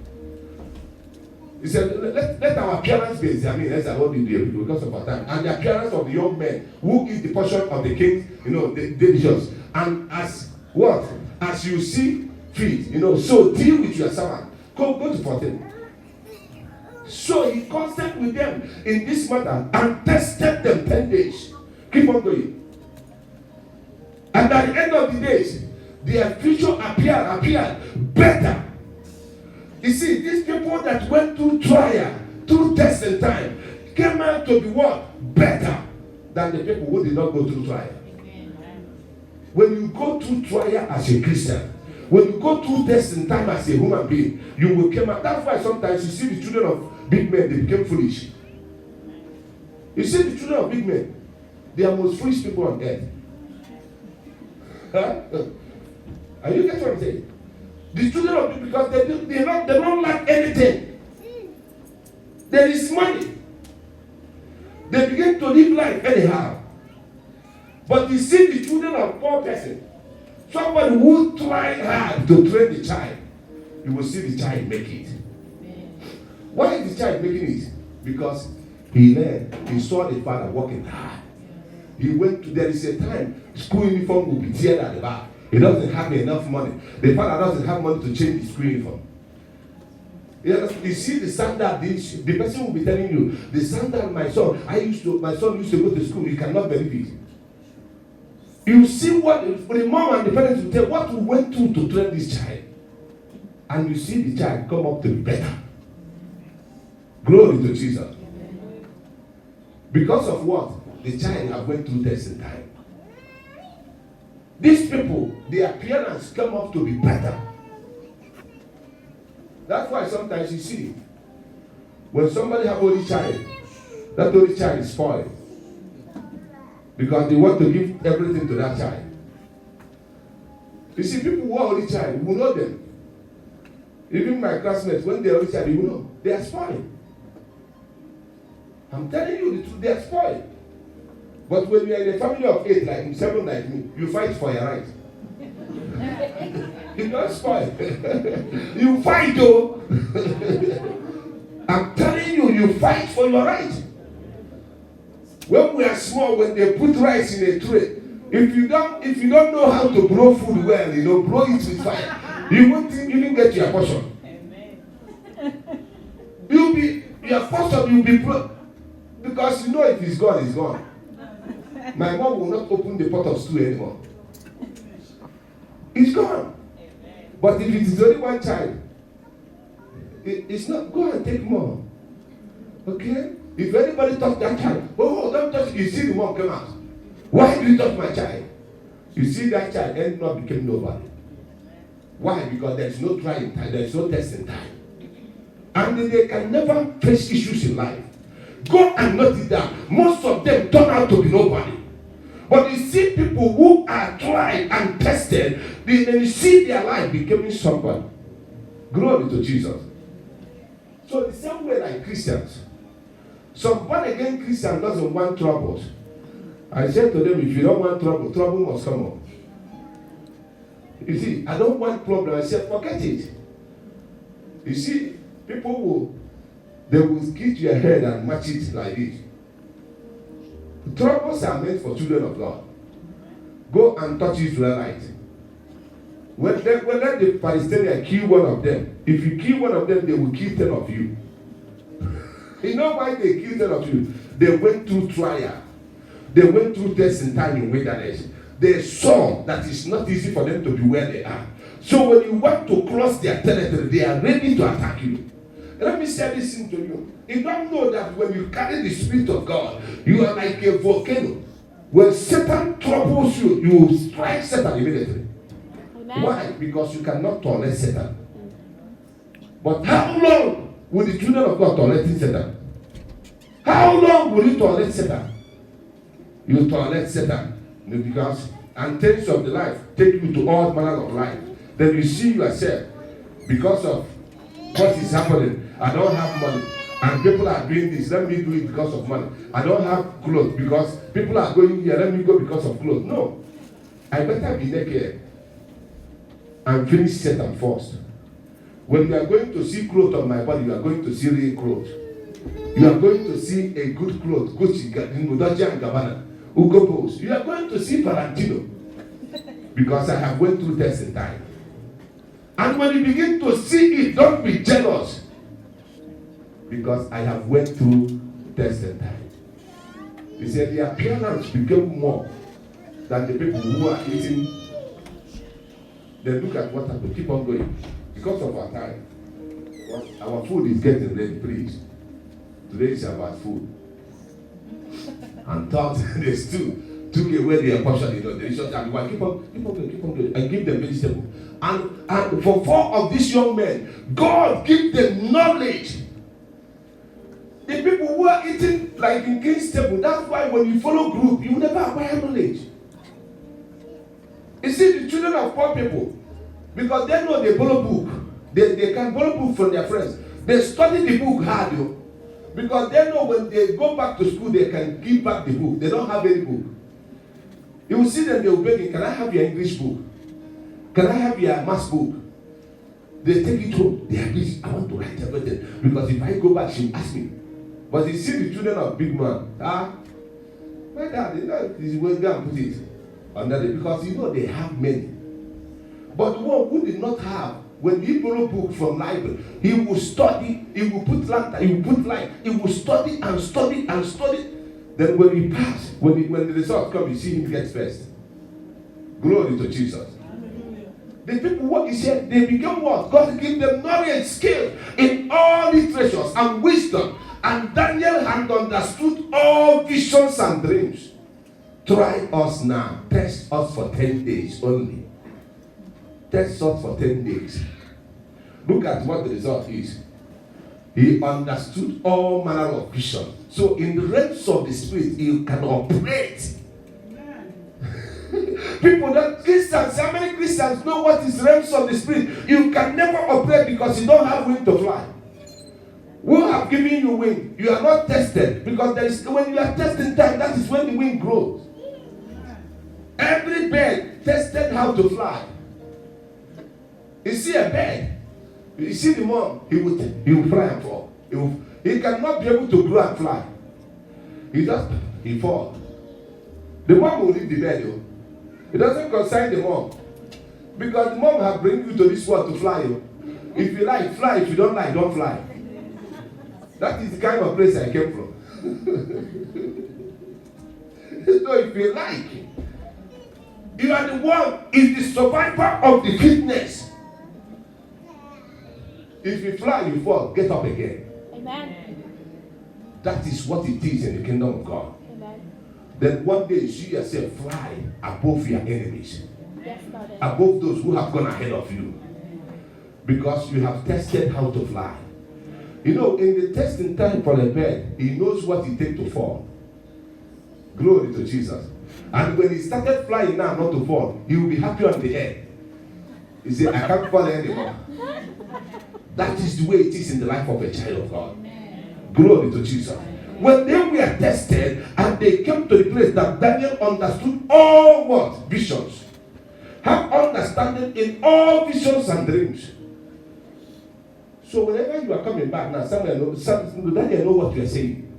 He said, let our appearance be examined. That's what we do because of our time. And the appearance of the young men who is the portion of the king, delicious. And as what? As you see fit, so deal with your servant. Go to 14. So he consulted with them in this matter and tested them 10 days. Keep on going. And at the end of the days, their future appeared better. You see, these people that went through trial, through testing time, came out to be what? Better than the people who did not go through trial. When you go through trial as a Christian, when you go through testing time as a human being, you will come out. That's why sometimes you see the children of big men, they became foolish. You see the children of big men, they are most foolish people on earth. Huh? Are you getting what I'm saying? The children of people, because they don't lack anything. There is money. They begin to live life anyhow. But you see the children of poor person, somebody who tried hard to train the child, you will see the child make it. Why is the child making it? Because he learned, he saw the father working hard. He went to, there is a time, school uniform will be teared at the back. He doesn't have enough money. The father doesn't have money to change his school uniform. You see the standard, the person will be telling you, the standard my son used to go to school, you cannot believe it. You see what the mom and the parents will tell what we went through to train this child. And you see the child come up to be better. Glory to Jesus. Because of what? The child have went through testing time. These people, their appearance come up to be better. That's why sometimes you see, when somebody have only child, that only child is spoiled. Because they want to give everything to that child. You see, people who are only child, we know them. Even my classmates, when they are only child, you know, they are spoiled. I'm telling you the truth, they are spoiled. But when you are in a family of 8, like 7 like me, you fight for your right. You're not spoiled. You fight though. I'm telling you, you fight for your right. When we are small, when they put rice in a tray, if you don't know how to blow food well, blow it with fire, you won't even get your portion. Your portion will be blown. Because if it's gone, it's gone. My mom will not open the pot of stew anymore. It's gone. But if it is only one child, it's not. Go and take more. Okay? If anybody touch that child, don't touch it. You see the mom come out. Why do you touch my child? You see that child end up became nobody. Why? Because there is no trying time, there is no testing time. And they can never face issues in life. Go and note it down. Most of them turn out to be nobody. But you see people who are tried and tested, then you see their life becoming somebody. Glory to Jesus. So the same way like Christians, some born again Christian doesn't want troubles. I said to them, if you don't want trouble, trouble must come up. You see, I don't want problem. I said, forget it. You see, people will hit your head and match it like this. Troubles are meant for children of God. Go and touch Israelite. When let the Palestinians kill one of them, if you kill one of them, they will kill 10 of you. You know why they killed 10 of you? They went through trial. They went through testing time in wilderness. They saw that it's not easy for them to be where they are. So when you want to cross their territory, they are ready to attack you. Let me say this thing to you. You don't know that when you carry the Spirit of God, you are like a volcano. When Satan troubles you, you strike Satan immediately. Amen. Why? Because you cannot tolerate Satan. But how long will the children of God tolerate Satan? How long will you tolerate Satan? You tolerate Satan because and things of the life take you to all manner of life. Then you see yourself because of what is happening. I don't have money. And people are doing this. Let me do it because of money. I don't have clothes because people are going here. Let me go because of clothes. No. I better be naked and finish Satan first. When you are going to see clothes on my body, you are going to see real clothes. You are going to see a good clothes. Gucci, Dolce & Gabbana, Hugo Boss. You are going to see Valentino. Because I have went through testing time. And when you begin to see it, don't be jealous. Because I have went through testing time. He said the appearance became more than the people who are eating. They look at what happened. Keep on going. Because of our time. Our food is getting ready, please. Today is about food. And thought they still took away their portion, they shut down. Keep on going. And give them vegetable. And for 4 of these young men, God give them knowledge. The people who are eating like in King's table, that's why when you follow group, you never acquire knowledge. You see, the children of poor people, because they know they borrow book. They can borrow book from their friends. They study the book hard, though. Because they know when they go back to school, they can give back the book. They don't have any book. You will see them, they will beg, can I have your English book? Can I have your maths book? They take it home. They are busy. I want to write everything. Because if I go back, she will ask me. But you see the children of big man. My dad, he's going to go and put it under the, because they have many. But the one who did not have, when he borrow book from library, he will study, he will put lantern, he will put light, he will study and study and study. Then when he pass, when the result comes, you see him get first. Glory to Jesus. The people, what he said, they became what? God gave them knowledge, skill in all literatures and wisdom. And Daniel had understood all visions and dreams. Try us now. Test us for 10 days only. Test us for 10 days. Look at what the result is. He understood all manner of vision. So in the realms of the spirit, you can operate. People that Christians, how many Christians know what is realms of the spirit? You can never operate because you don't have wing to fly. Who have given you wing? You are not tested because there is, when you are testing time, that is when the wing grows. Every bird tested how to fly. You see a bird, you see the mom, he will fly and fall. He cannot be able to grow and fly. He fall. The mom will leave the bed, though. It doesn't concern the mom. Because the mom has bring you to this world to fly. If you like, fly. If you don't like, don't fly. That is the kind of place I came from. So if you like, you are the one, is the survivor of the fitness. If you fly, you fall, get up again. Amen. That is what it is in the kingdom of God. Amen. Then one day you see yourself fly above your enemies. Yes, Lord. Above those who have gone ahead of you. Because you have tested how to fly. You know, in the testing time for a bird, he knows what it takes to fall. Glory to Jesus. And when he started flying now, not to fall, he will be happy on the air. He said, I can't fall anymore. That is the way it is in the life of a child of God. Glory to Jesus. When they were tested and they came to the place that Daniel understood all what? Visions. Have understanding in all visions and dreams. So whenever you are coming back now, Daniel knows what you are saying.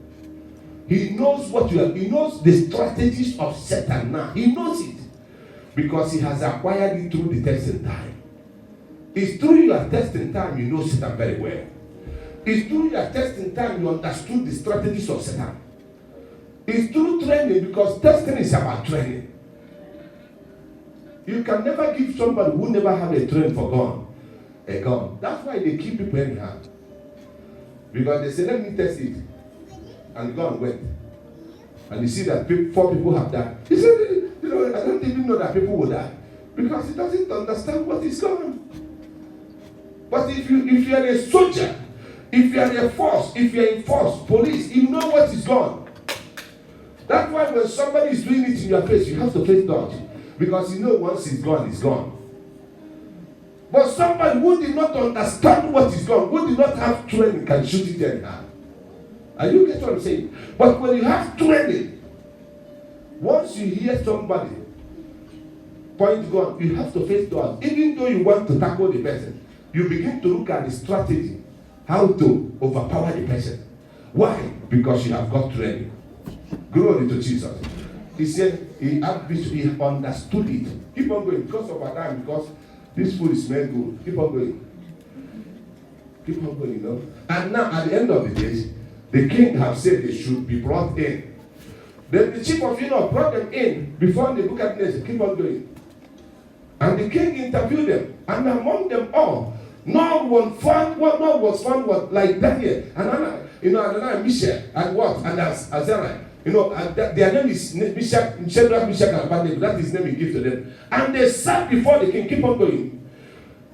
He knows what you are. He knows the strategies of Satan now. He knows it because he has acquired it through the testing time. It's through your testing time you know Satan very well. It's through your testing time you understood the strategies of Satan. It's through training because testing is about training. You can never give somebody who never have a train for gun a gun. That's why they keep people anyhow. Because they say, let me test it. And the gun went. And you see that 4 people have died. He said, I don't even know that people will die. Because he doesn't understand what is going. But if you are a soldier, if you are a force, if you are in force, police, you know what is gone. That's why when somebody is doing it in your face, you have to face dodge. Because you know once it's gone, it's gone. But somebody who did not understand what is gone, who did not have training, can shoot it anyhow. Are you get what I'm saying? But when you have training, once you hear somebody point gun, you have to face dodge. Even though you want to tackle the person, you begin to look at the strategy, how to overpower the person. Why? Because you have got training. Glory to Jesus. He said he understood it. Keep on going because of our time, because this food smells good. Keep on going. Keep on going, you know. And now at the end of the days, the king have said they should be brought in. Then the chief of brought them in before Nebuchadnezzar. Keep on going. And the king interviewed them, and among them all, none was found like Daniel, and Ananias, Mishael, and what? And Azariah. Their name is Shadrach, Meshach, and Abednego. That is the name he gives to them. And they sat before the king. Keep on going.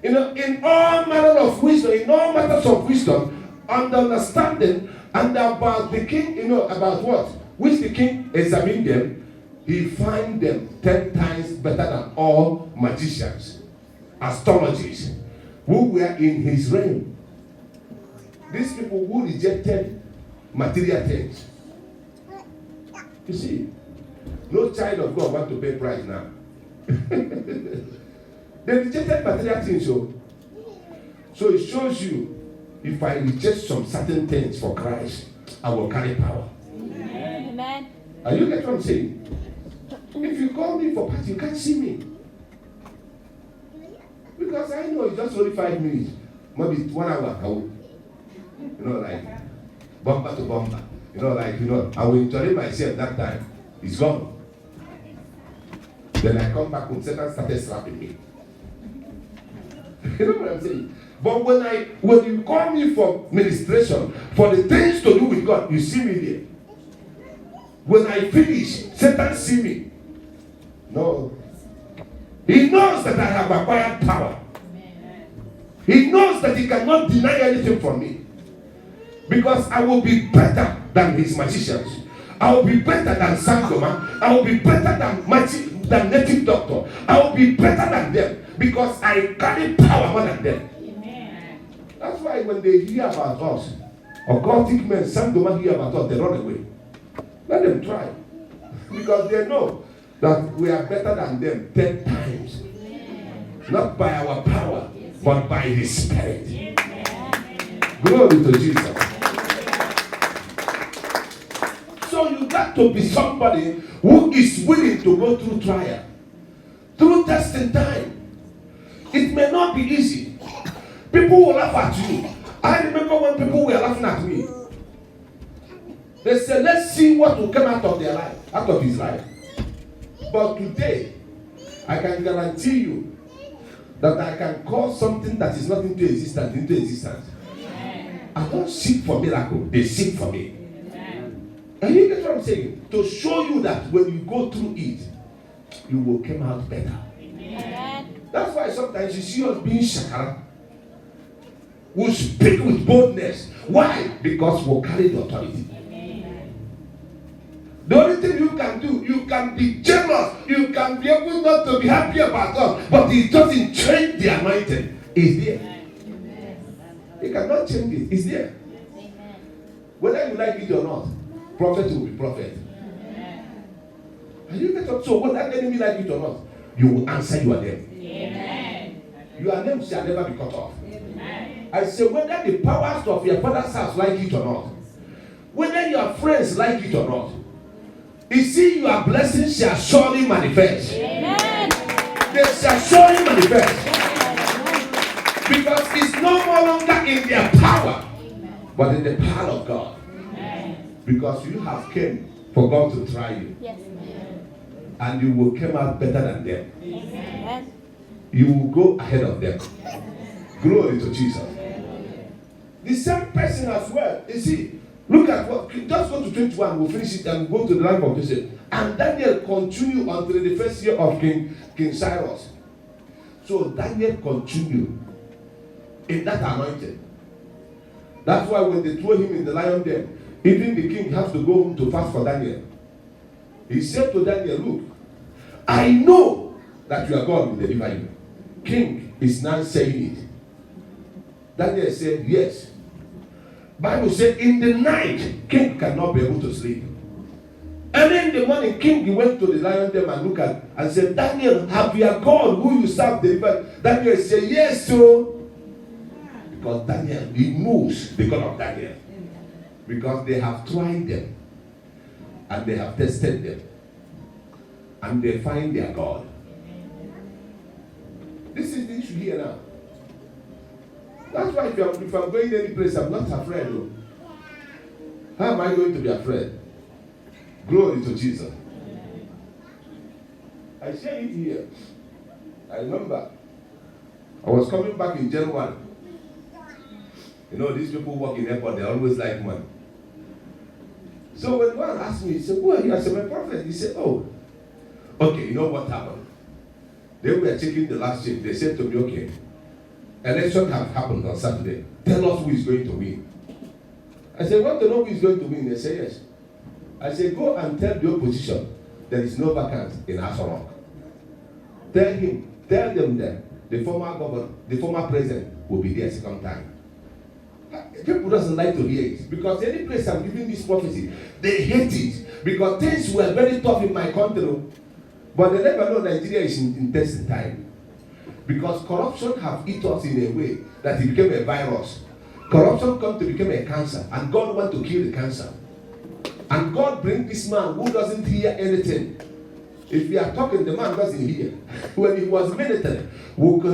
In all manner of wisdom, in all matters of wisdom, and understanding, and about the king, about what? Which the king examined them, he find them 10 times better than all magicians, astrologers, who were in his realm. These people who rejected material things. You see, no child of God want to pay price now. They rejected material things, so it shows you, if I reject some certain things for Christ, I will carry power. Amen. Are you get what I'm saying? If you call me for party, you can't see me. Because I know it's just only 5 minutes, maybe 1 hour. I will, like bumper to bumper. I will enjoy myself that time. It's gone. Then I come back home, Satan started slapping me. You know what I'm saying? But when you call me for ministration, for the things to do with God, you see me there. When I finish, Satan see me. No. He knows that I have acquired power. He knows that he cannot deny anything from me. Because I will be better than his magicians. I will be better than Sangoma. I will be better than native doctor. I will be better than them. Because I carry power more than them. That's why when they hear about us, occultic men, Sangoma hear about us, they run away. Let them try. Because they know that we are better than them 10 times. Not by our power, but by his spirit. Glory to Jesus. So you got to be somebody who is willing to go through trial, through testing time. It may not be easy. People will laugh at you. I remember when people were laughing at me. They said, let's see what will come out of their life, out of his life. But today, I can guarantee you that I can call something that is not into existence into existence. I don't seek for miracle, they seek for me. And you get what I'm saying? To show you that when you go through it, you will come out better. That's why sometimes you see us being shakara. We speak with boldness. Why? Because we'll carry the authority. The only thing you can do, you can be jealous, you can be able not to be happy about God, but it doesn't change the anointing. It's there. You cannot change it. It's there. Whether you like it or not, prophet will be prophet. And you get up. So whether enemy like it or not, you will answer your name. Your name shall never be cut off. I say whether the powers of your father's house like it or not, whether your friends like it or not, you see, your blessings shall surely manifest. Amen. They shall surely manifest. Because it's no more longer in their power, but in the power of God. Because you have came for God to try you. Yes. And you will come out better than them. Yes. You will go ahead of them. Glory to Jesus. The same person as well. You see, look at what, just go to 21, we'll finish it and go to the life of Joseph. And Daniel continued until the first year of King Cyrus. So Daniel continued in that anointing. That's why when they throw him in the lion den, even the king has to go home to fast for Daniel. He said to Daniel, look, I know that your God will deliver you. King is now saying it. Daniel said, yes. Bible said in the night, king cannot be able to sleep. And in the morning, king went to the lion den and looked at and said, Daniel, have your God who you serve delivered? Daniel said, yes, so. Because Daniel, he knows the God of Daniel. Because they have tried them. And they have tested them. And they find their God. This is the issue here now. That's why if I'm going any place, I'm not afraid. Though. How am I going to be afraid? Glory to Jesus. I share it here. I remember I was coming back in January. You know, these people work in airport, they always like money. So when one asked me, he said, who are you? I said, my prophet. He said, oh, okay, you know what happened? They were checking the last shift. They said to me, okay, election have happened on Saturday. Tell us who is going to win. I said, want to know who is going to win? They said, yes. I said, go and tell the opposition there is no vacant in Aso Rock. Tell them that the former governor, the former president will be there second time. People doesn't like to hear it because any place I'm giving this prophecy, they hate it because things were very tough in my country, but they never know Nigeria is in testing time because corruption have eaten us in a way that it became a virus. Corruption come to become a cancer, and God want to kill the cancer. And God bring this man who doesn't hear anything If we are talking, the man doesn't hear. When he was military,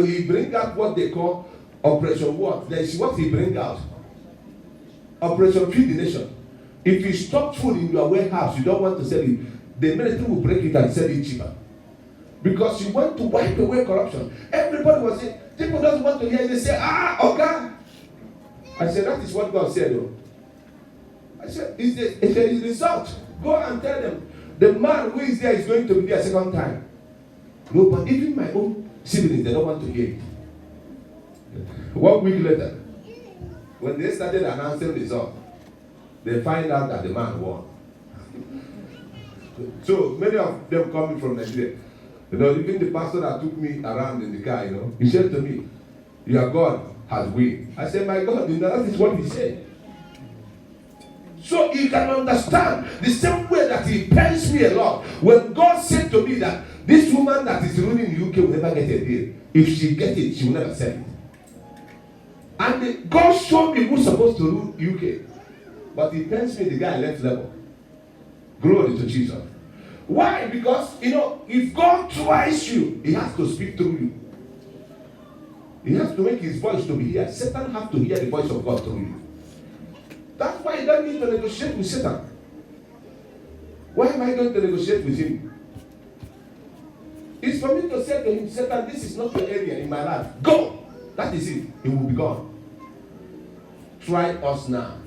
he bring out what they call Operation what? There is what he bring out. Operation Feed the Nation. If you stock food in your warehouse, you don't want to sell it, the military will break it and sell it cheaper. Because you want to wipe away corruption. Everybody was saying, people doesn't want to hear it. They say, okay. I said, that is what God said, though. I said, it's a result. Go and tell them. The man who is there is going to be there a second time. No, but even my own siblings, they don't want to hear it. 1 week later, when they started announcing results, they find out that the man won. So many of them coming from Nigeria. You know, even the pastor that took me around in the car, you know, he said to me, your God has won. I said, my God, you know, that is what he said. So you can understand the same way that he pains me a lot. When God said to me that this woman that is ruling the UK will never get a deal. If she gets it, she will never sell it. And God showed me who's supposed to rule UK. But he pains me the guy left level. Glory to Jesus. Why? Because, you know, if God tries you, he has to speak through you. He has to make his voice to be heard. Satan has to hear the voice of God through you. That's why you don't need to negotiate with Satan. Why am I going to negotiate with him? It's for me to say to him, Satan, this is not your area in my life. Go! That is it. He will be gone. Try us now.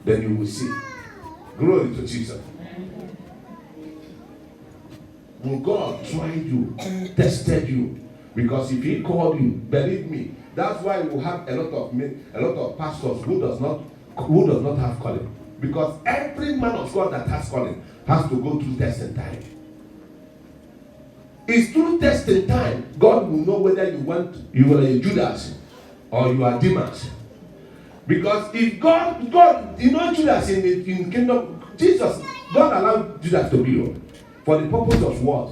Then you will see. Glory to Jesus. When God tried you, tested you, because if he called you, believe me, that's why we have a lot of pastors who does not have calling. Because every man of God that has calling has to go through testing time. It's through testing time God will know whether you are a Judas or you are Demas. Because if God, you know Judas in kingdom, Jesus, God allowed Judas to be for the purpose of what?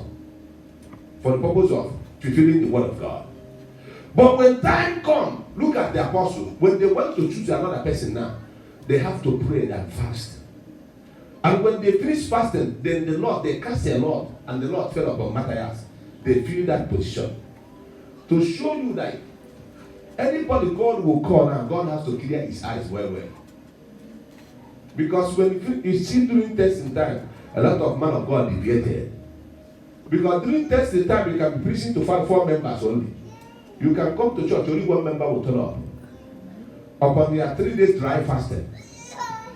For the purpose of fulfilling the word of God. But when time comes, look at the apostles. When they want to choose another person now, they have to pray and fast. And when they finish fasting, then they cast a Lord, and the Lord fell upon Matthias. They fill that position. To show you that anybody God will call now, God has to clear his eyes well. Because when you see during testing time, a lot of men of God deviated. Because during testing time, you can be preaching to 4 members only. You can come to church, only 1 member will turn up. Upon your 3 days dry fasting,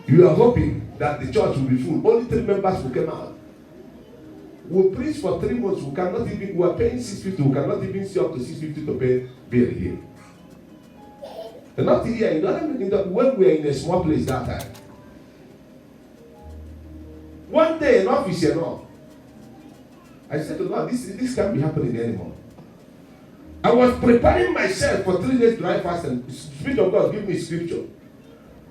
you are hoping that the church will be full. Only 3 members will come out. We'll preach for 3 months. We are paying $650. We cannot even see up to $650 to pay bill here. And not here. When we are in a small place that time. One day enough is enough. I said to God, this can't be happening anymore. I was preparing myself for 3 days dry fast, and the Spirit of God give me scripture.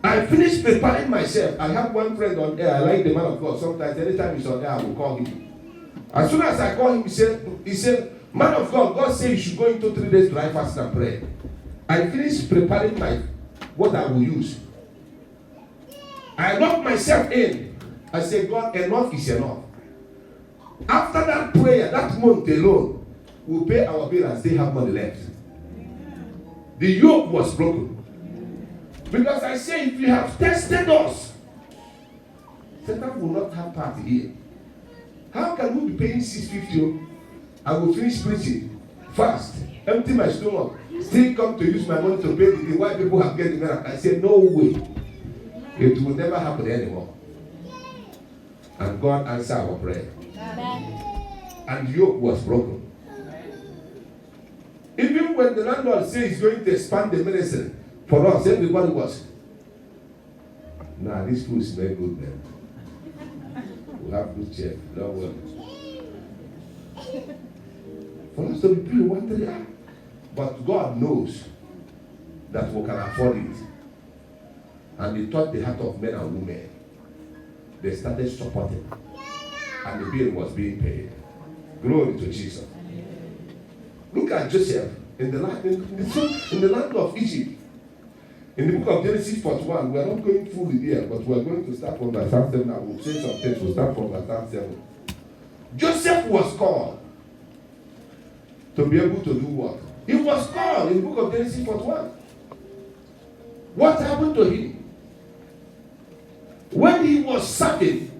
I finished preparing myself. I have one friend on air. I like the man of God. Sometimes, anytime he's on air, I will call him. As soon as I call him, he said, man of God, God said you should go into 3 days dry fast and pray. I finished preparing what I will use. I locked myself in. I said, God, enough is enough. After that prayer, that month alone, we'll pay our bill and still have money left. The yoke was broken. Because I say, if you have tested us, Satan will not have part here. How can we be paying $650? I will finish preaching fast, empty my stomach, still come to use my money to pay the white people have get the miracle. I say, no way. It will never happen anymore. And God answered our prayer. Amen. And the yoke was broken. Even when the landlord says he's going to expand the medicine for us, everybody was, nah, this food is very good, man. We'll have good chef, don't worry. For us to be pure, one day, but God knows that we can afford it. And He taught the heart of men and women. They started supporting. And the bill was being paid. Glory to Jesus. Look at Joseph in the land of Egypt. In the book of Genesis 41, we are not going fully there, but we are going to start from verse 7 now. We'll say some things. We'll start from verse 7. Joseph was called to be able to do what? He was called in the book of Genesis 41. What happened to him? When he was serving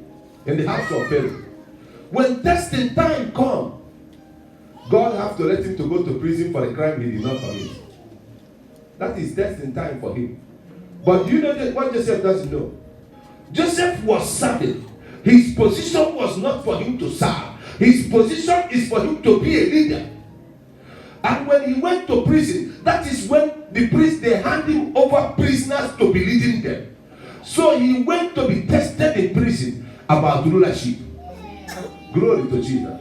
in the house of Pharaoh, when testing time come, God have to let him to go to prison for a crime he did not commit. That is testing time for him. But do you know that what Joseph doesn't know? Joseph was serving. His position was not for him to serve. His position is for him to be a leader. And when he went to prison, that is when the priest, they hand him over prisoners to be leading them. So he went to be tested in prison about rulership. Glory to Jesus.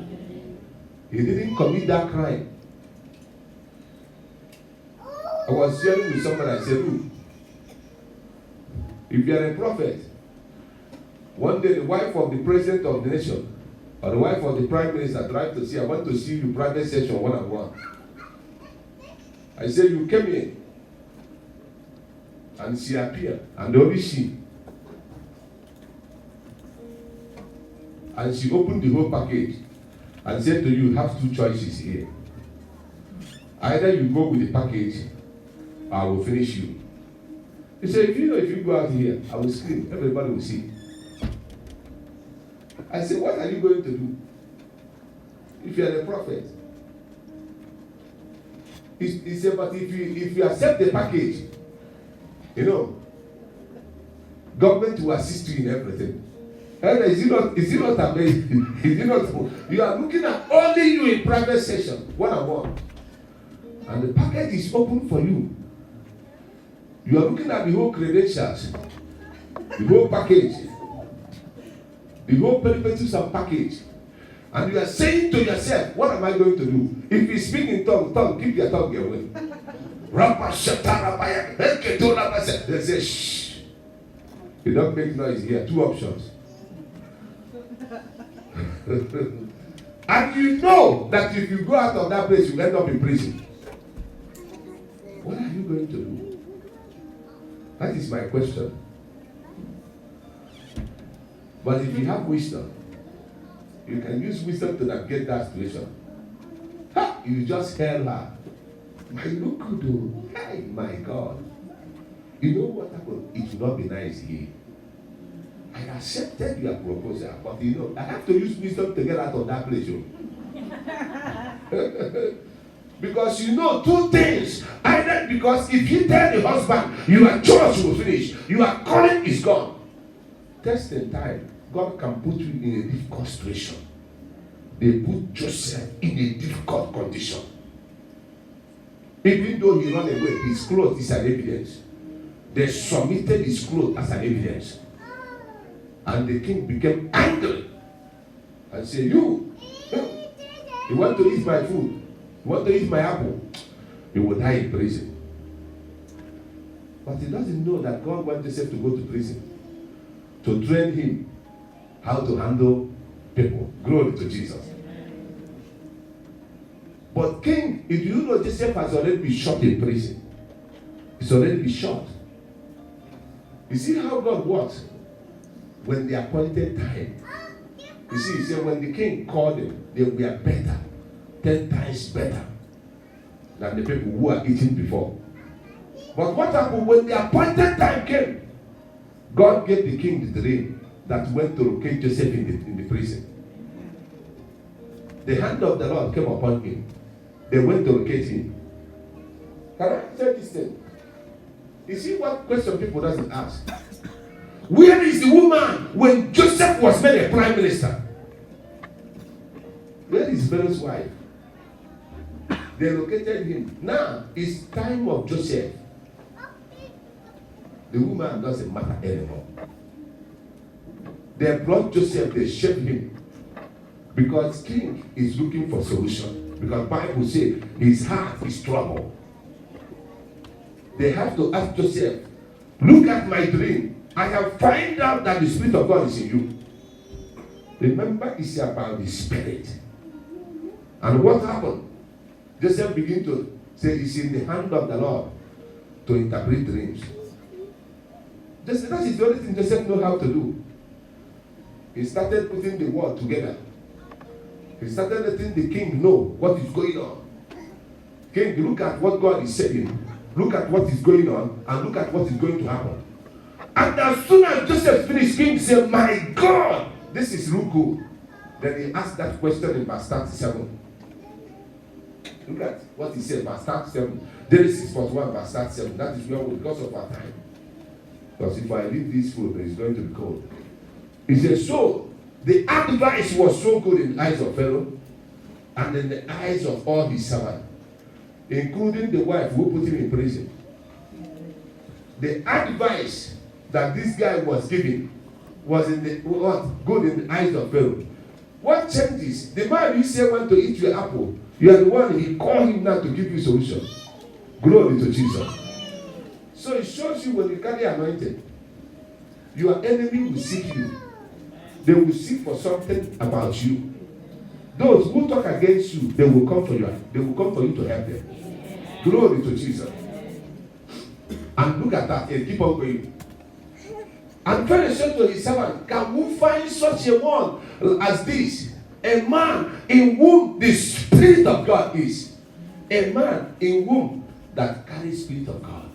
He didn't commit that crime. I was sharing with somebody, I said, look, if you are a prophet, one day the wife of the president of the nation or the wife of the prime minister tried to say, I want to see you private session one-on-one. I said, you came in and she appeared, and only she. And she opened the whole package and said to you, you have two choices here. Either you go with the package or I will finish you. He said, if you go out here, I will scream, everybody will see. I said, what are you going to do if you are a prophet? He said, but if you accept the package, government will assist you in everything. And is it not amazing? Is it not? You are looking at only you in private session, one-on-one. And the package is open for you. You are looking at the whole credentials, the whole package, the whole peripheries and package. And you are saying to yourself, what am I going to do? If you speak in tongue, keep your tongue away. They say, shh. You don't make noise here. Two options. And you know that if you go out of that place, you end up in prison. What are you going to do? That is my question. But if you have wisdom, you can use wisdom to navigate that situation. Ha! You just tell her, my look good, hey, my God. You know what happened? It will not be nice here. I accepted your proposal, but I have to use wisdom to get out of that place. Because two things. Either because if you tell the husband your church will finish, your calling is gone. Testing time, God can put you in a difficult situation. They put Joseph in a difficult condition. Even though he ran away, his clothes is an evidence. They submitted his clothes as an evidence. And the king became angry and said, you want to eat my food? You want to eat my apple? You will die in prison. But he doesn't know that God wants Joseph to go to prison to train him how to handle people. Glory to Jesus. But king, if you know Joseph has already been shot in prison. He's already been shot. You see how God works? When the appointed time. You see, he said when the king called them, they were better. 10 times better than the people who are eating before. But what happened when the appointed time came? God gave the king the dream that went to locate Joseph in the prison. The hand of the Lord came upon him. They went to locate him. Can I say this thing? You see what question people doesn't ask? Where is the woman when Joseph was made a prime minister? Where is Pharaoh's wife? They located him. Now it's time of Joseph. The woman doesn't matter anymore. They brought Joseph, they shaped him. Because king is looking for solution. Because Bible says his heart is troubled. They have to ask Joseph, look at my dream. I have found out that the Spirit of God is in you. Remember, it's about the Spirit. And what happened? Joseph began to say it's in the hand of the Lord to interpret dreams. That is the only thing Joseph knows how to do. He started putting the word together. He started letting the king know what is going on. King, look at what God is saying. Look at what is going on and look at what is going to happen. And as soon as Joseph finished, King said, my God, this is real good. Then he asked that question in verse 37. Look at what he said, verse 37. Genesis 41, verse 37. That is where we, because of our time. Because if I leave this food, it's going to be cold. He said, so the advice was so good in the eyes of Pharaoh and in the eyes of all his servants, including the wife who put him in prison. The advice that this guy was giving was in the what? Good in the eyes of Pharaoh. What changes? The man you say want to eat your apple, you are the one he called him now to give you solution. Glory to Jesus. So it shows you when you carry anointing, your enemy will seek you. They will seek for something about you. Those who talk against you, they will come for you. They will come for you to help them. Glory to Jesus. And look at that and keep on going. And Pharaoh said to his servant, can we find such a one as this? A man in whom the Spirit of God is. A man in whom that carries Spirit of God.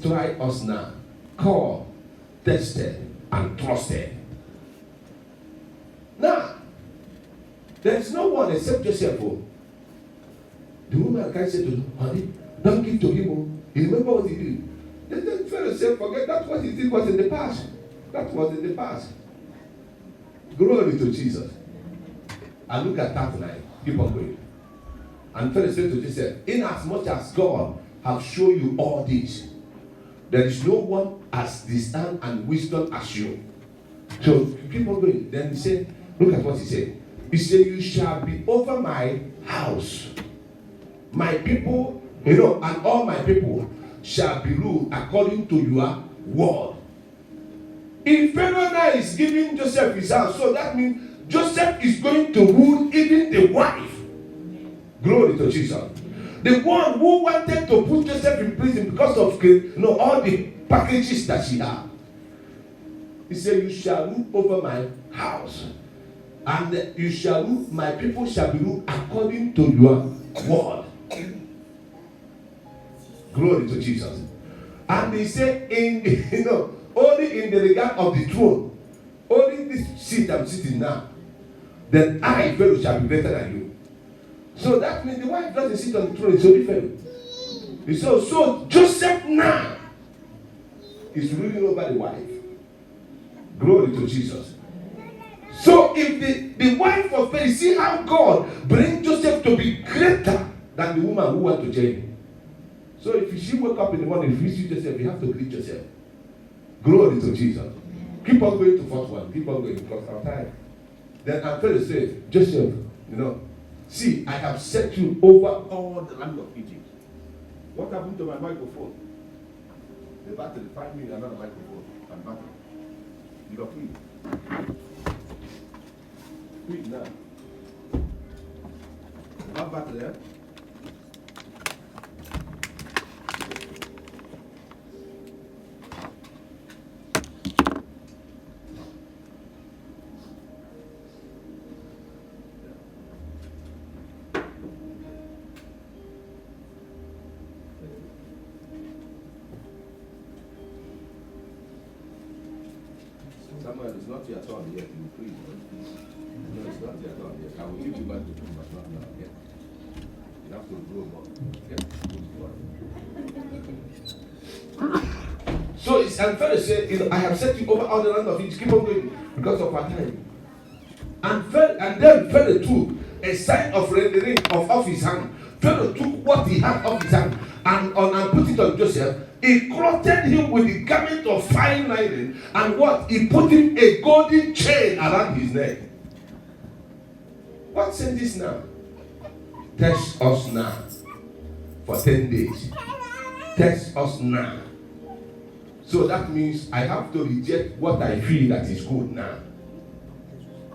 Try us now. Call, tested, and trusted. Now, there is no one except Joseph. The woman can say to him, honey, don't give to him. He remember what he did. Then Pharaoh said, forget that what he did was in the past. That was in the past. Glory to Jesus. And look at that line. Keep on going. And Pharaoh said to Joseph, inasmuch as God have shown you all this, there is no one as discerned and wisdom as you. So keep on going. Then he said, look at what he said. He said, you shall be over my house. My people, and all my people shall be ruled according to your word. If Pharaoh now is giving Joseph his house, so that means Joseph is going to rule even the wife. Glory to Jesus. The one who wanted to put Joseph in prison because of all the packages that she had. He said, you shall rule over my house. And you shall rule, my people shall be ruled according to your word. Glory to Jesus. And he said, only in the regard of the throne, only this seat I'm sitting now, then I, Pharaoh, shall be better than you. So that means the wife doesn't sit on the throne, it's only Pharaoh. So Joseph now is ruling over the wife. Glory to Jesus. So if the wife of Pharaoh, see how God brings Joseph to be greater than the woman who went to jail. So if she woke up in the morning, if you see Joseph, you have to greet Joseph. Glory to Jesus. Keep on going to fourth one. Keep on going because our time. Then Pharaoh said, Joseph, see, I have set you over all the land of Egypt. What happened to my microphone? The battery, find me another microphone and battery. You got free. Quick now. One battery, eh? Samuel, it's not your turn yet. You please. No, it's not your turn yet. I will give you back to him, but not now. Yeah. You have to grow more. Yeah. So it's and Pharaoh said, I have set you over all the land of Egypt. Keep on going because of our time. And then Pharaoh took a sign of the ring off his hand. Pharaoh took what he had off his hand and put it on Joseph. He clothed him with the garment of fine linen, and what? He put him a golden chain around his neck. What's in this now? Test us now for 10 days. Test us now. So that means I have to reject what I feel that is good now.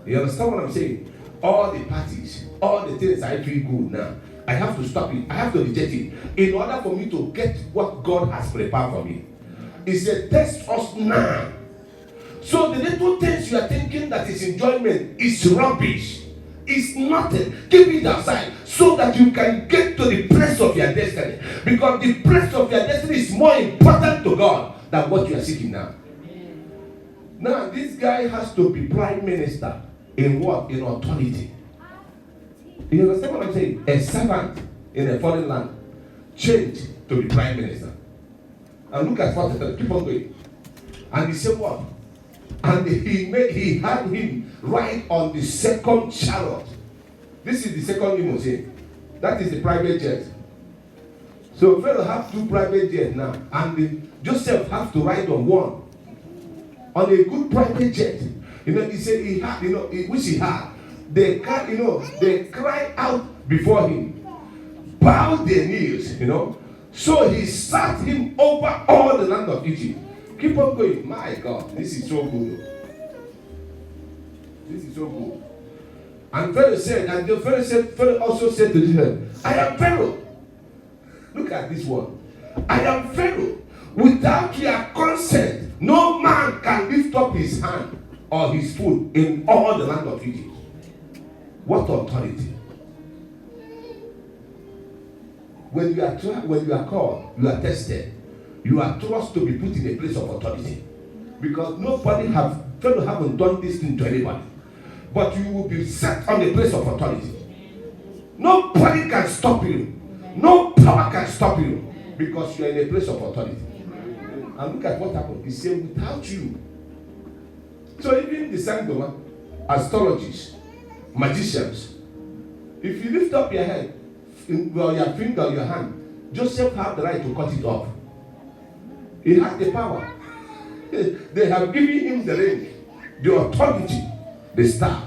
You understand what I'm saying? All the parties, all the things I feel good now, I have to stop it. I have to reject it in order for me to get what God has prepared for me. He said, test us now. So the little things you are thinking that is enjoyment is rubbish. is nothing. Keep it aside so that you can get to the place of your destiny. Because the place of your destiny is more important to God than what you are seeking now. Now, this guy has to be prime minister in what? In authority. You understand what I'm saying? A servant in a foreign land changed to be prime minister. And look at what keep on going. And he said what? And he had him ride on the second chariot. This is the second limousine. That is the private jet. So Pharaoh have 2 private jets now, and Joseph have to ride on one. On a good private jet. He said he had, which he had. They cry out before him, bow their knees, So he sat him over all the land of Egypt. Keep on going. My God, this is so good. This is so good. And Pharaoh also said to Joseph, I am Pharaoh. Look at this one. I am Pharaoh. Without your consent, no man can lift up his hand or his foot in all the land of Egypt. What authority? When you are called, you are tested. You are trusted to be put in a place of authority. Because Pharaoh haven't done this thing to anybody. But you will be set on a place of authority. Nobody can stop you. No power can stop you. Because you are in a place of authority. And look at what happened. He said, without you. So even the Sangoma, astrologists, magicians, if you lift up your head, your finger or your hand, Joseph had the right to cut it off. He had the power. They have given him the ring, the authority, the staff.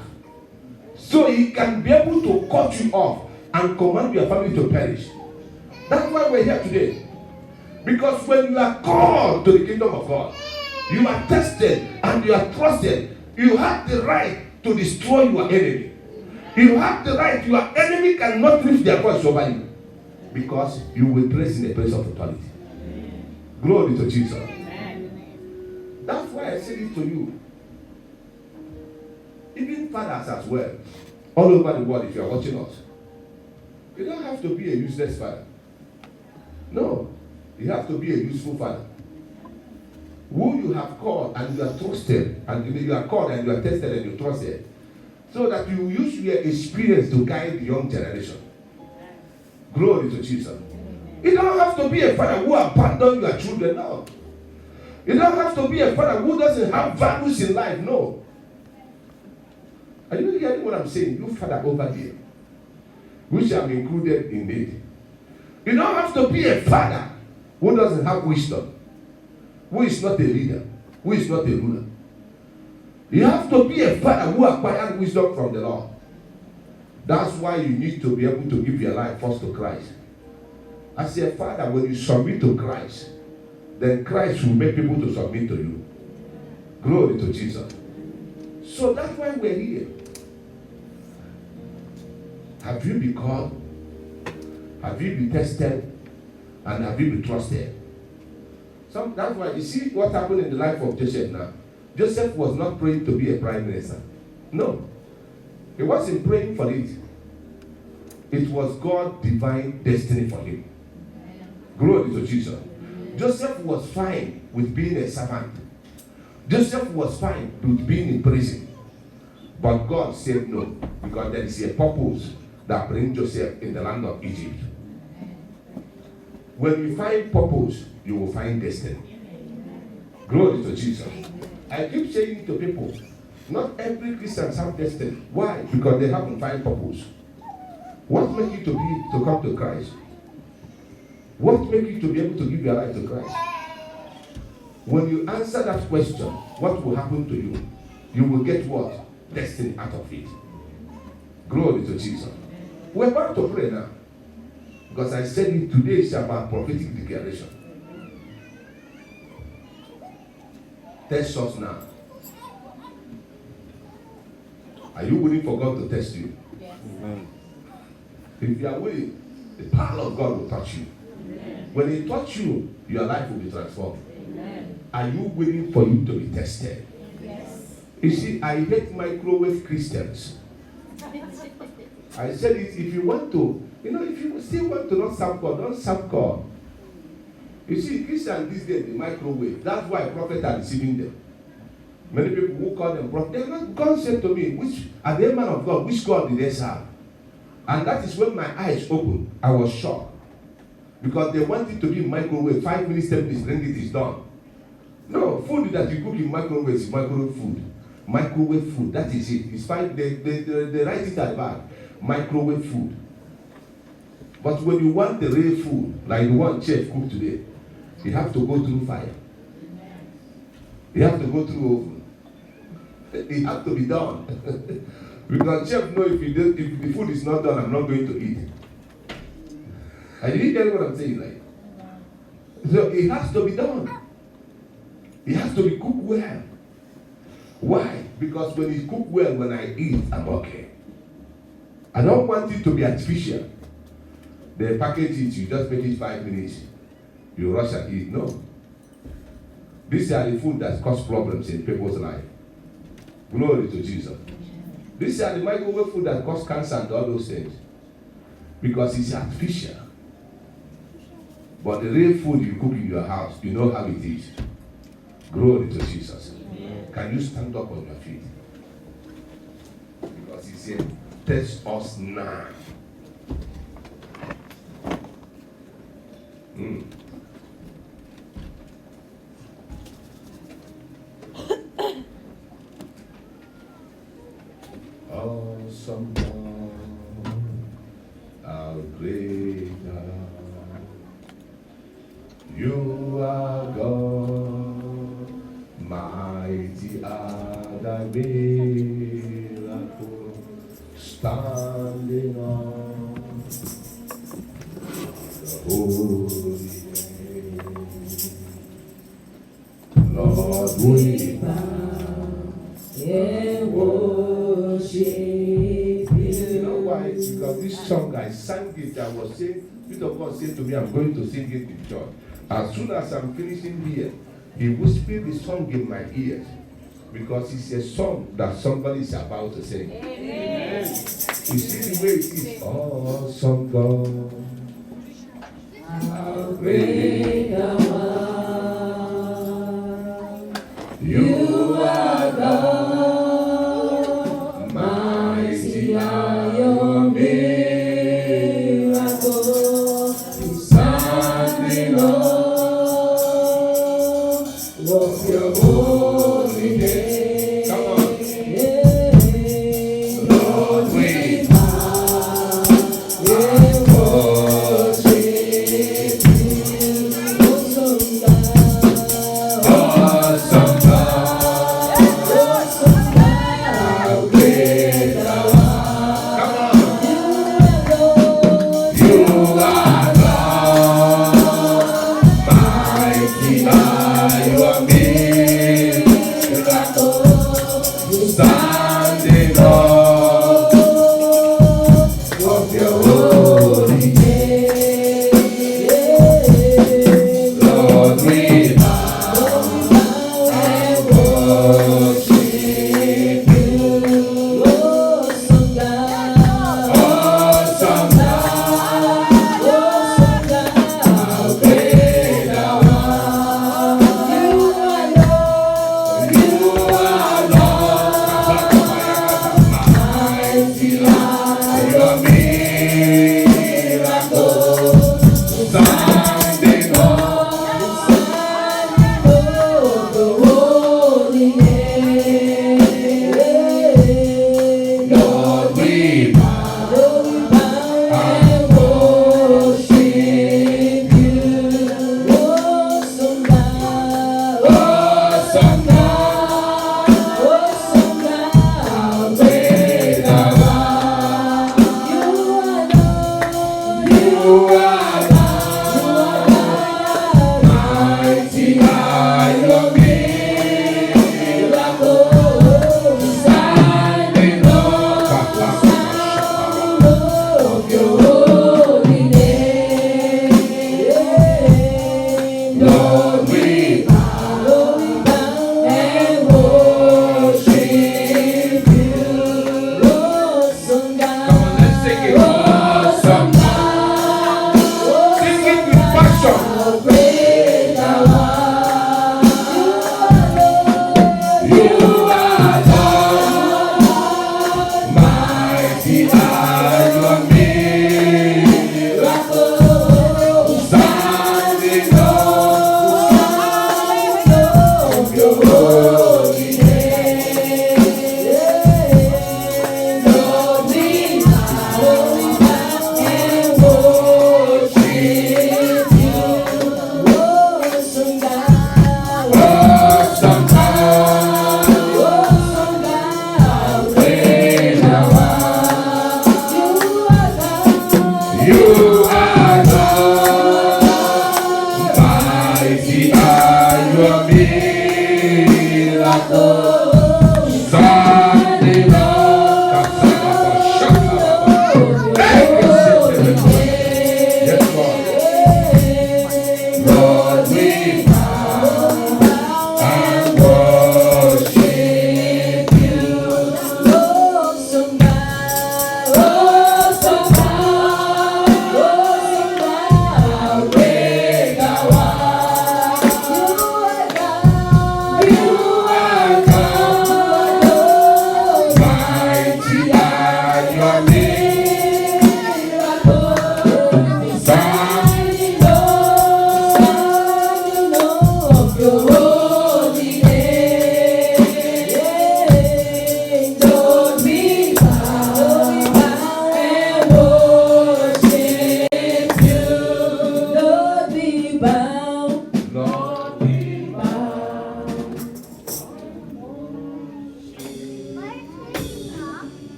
So he can be able to cut you off and command your family to perish. That's why we're here today. Because when you are called to the kingdom of God, you are tested and you are trusted. You have the right to destroy your enemy. You have the right. Your enemy cannot lift their voice over you. Because you will place in a place of authority. Glory to Jesus. That's why I say this to you. Even fathers as well. All over the world, if you are watching us. You don't have to be a useless father. No. You have to be a useful father. Who you have called and you are trusted, and you are called and you are tested and you are trusted, so that you use your experience to guide the young generation. Glory to Jesus. You don't have to be a father who abandons your children. No. You don't have to be a father who doesn't have values in life. No. Are you hearing what I'm saying? You father over here, which I'm included in it. You don't have to be a father who doesn't have wisdom, who is not a leader, who is not a ruler. You have to be a father who acquired wisdom from the Lord. That's why you need to be able to give your life first to Christ. As a father, when you submit to Christ, then Christ will make people to submit to you. Glory to Jesus. So that's why we're here. Have you been called? Have you been tested? And have you been trusted? So that's why you see what happened in the life of Joseph now. Joseph was not praying to be a prime minister. No. He wasn't praying for it. It was God's divine destiny for him. Glory to Jesus. Joseph was fine with being a servant. Joseph was fine with being in prison. But God said no. Because there is a purpose that brings Joseph in the land of Egypt. When you find purpose, you will find destiny. Glory to Jesus. I keep saying to people, not every Christian have destiny. Why? Because they haven't found purpose. What makes you to come to Christ? What makes you to be able to give your life to Christ? When you answer that question, what will happen to you? You will get what? Destiny out of it. Glory to Jesus. We're about to pray now. Because I said it today is about prophetic declaration. Test us now. Are you willing for God to test you? Yes. If you are willing, the power of God will touch you. Amen. When He touch you, your life will be transformed. Amen. Are you willing for you to be tested? Yes. You see, I hate microwave Christians. I said it, if you want to, if you still want to not serve God, don't serve God. You see, Christians these days, the microwave, that's why prophets are deceiving them. Many people who call them prophets, they're not. God said to me, are they man of God, which God did they serve? And that is when my eyes opened. I was shocked. Because they want it to be microwave, 5 minutes, 10 minutes, then it is done. No, food that you cook in microwave is microwave food. Microwave food, that is it. It's fine, they write it at the back. Microwave food. But when you want the real food, like the one chef cooked today, you have to go through fire. You have to go through oven. It has to be done. Because chef know if the food is not done, I'm not going to eat. I didn't get what I'm saying, like. So it has to be done. It has to be cooked well. Why? Because when it's cooked well, when I eat, I'm okay. I don't want it to be artificial. They package it, you just make it 5 minutes. You rush and eat. No. These are the food that cause problems in people's life. Glory to Jesus. These are the microwave food that cause cancer and all those things. Because it's artificial. But the real food you cook in your house, you know how it is. Glory to Jesus. Can you stand up on your feet? Because he said, test us now. Awesome God, how great thou art. You are God, mighty are thy miracles, standing on the holy name. Lord, we bow and worship you. You know why? Because this song I sang it, I was saying, Spirit of God said to me, I'm going to sing it in church. As soon as I'm finishing here, he whispered the song in my ears. Because it's a song that somebody is about to sing. Amen. You see the way it is. Awesome God, how great thou art. You are God, mighty are your miracles, standing on of your holy name. Come on. Lord, we bow and worship you. Awesome God, awesome God, how great thou art. Come on. You are God, mighty are your miracles, standing up of your holy name. Lord, we bow and worship you. Awesome God, awesome God, how great thou art. You are Lord, mighty are your miracles, standing on the holy name. Lord, we bow and worship you. Awesome God, awesome God, how great thou art. You are God, mighty are your miracles,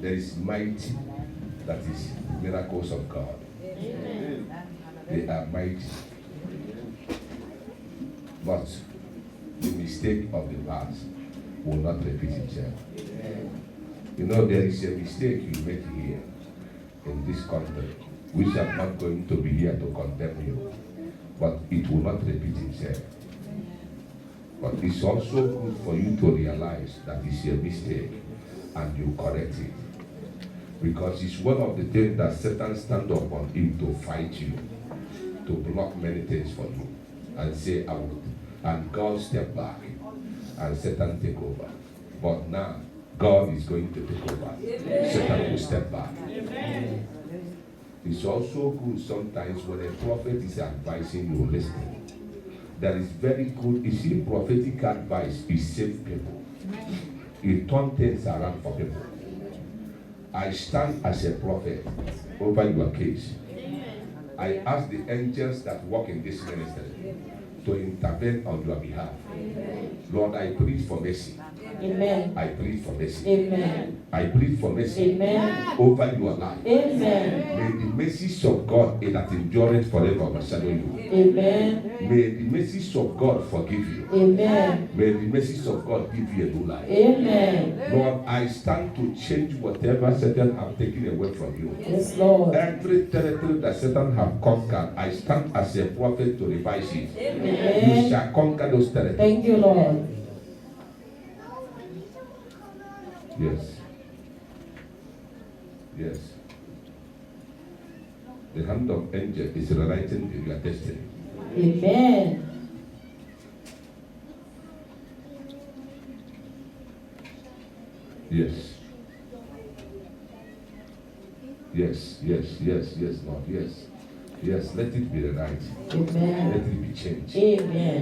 There is mighty, that is miracles of God. They are mighty. But the mistake of the past will not repeat itself. You know, there is a mistake you make here in this country, which I'm not going to be here to condemn you, but it will not repeat itself. But it's also good for you to realize that it's a mistake and you correct it. Because it's one of the things that Satan stands up on him to fight you, to block many things for you, and say, I will. And God step back, and Satan take over. But now, God is going to take over. Satan will step back. It's also good sometimes when a prophet is advising you, listening. That is very good. You see, prophetic advice is save people. It turns things around for people. I stand as a prophet over your case. I ask the angels that work in this ministry to intervene on your behalf. Lord, I plead for mercy. Amen. I plead for mercy. Amen. I plead for mercy Amen. over your life. Amen. May the mercies of God that endureth forever overshadow you. Amen. May the mercies of God forgive you. Amen. May the mercies of God give you a new life. Amen. Lord, I stand to change whatever Satan have taken away from you. Yes, Lord. Every territory that Satan have conquered, I stand as a prophet to revise it. You Amen. shall conquer those territories. Thank you, Lord. Yes. Yes. The hand of angel is rewriting your destiny. Amen. Yes. Yes, yes, yes, yes, Lord, yes. Yes, let it be rewritten. Amen. Let it be changed. Amen.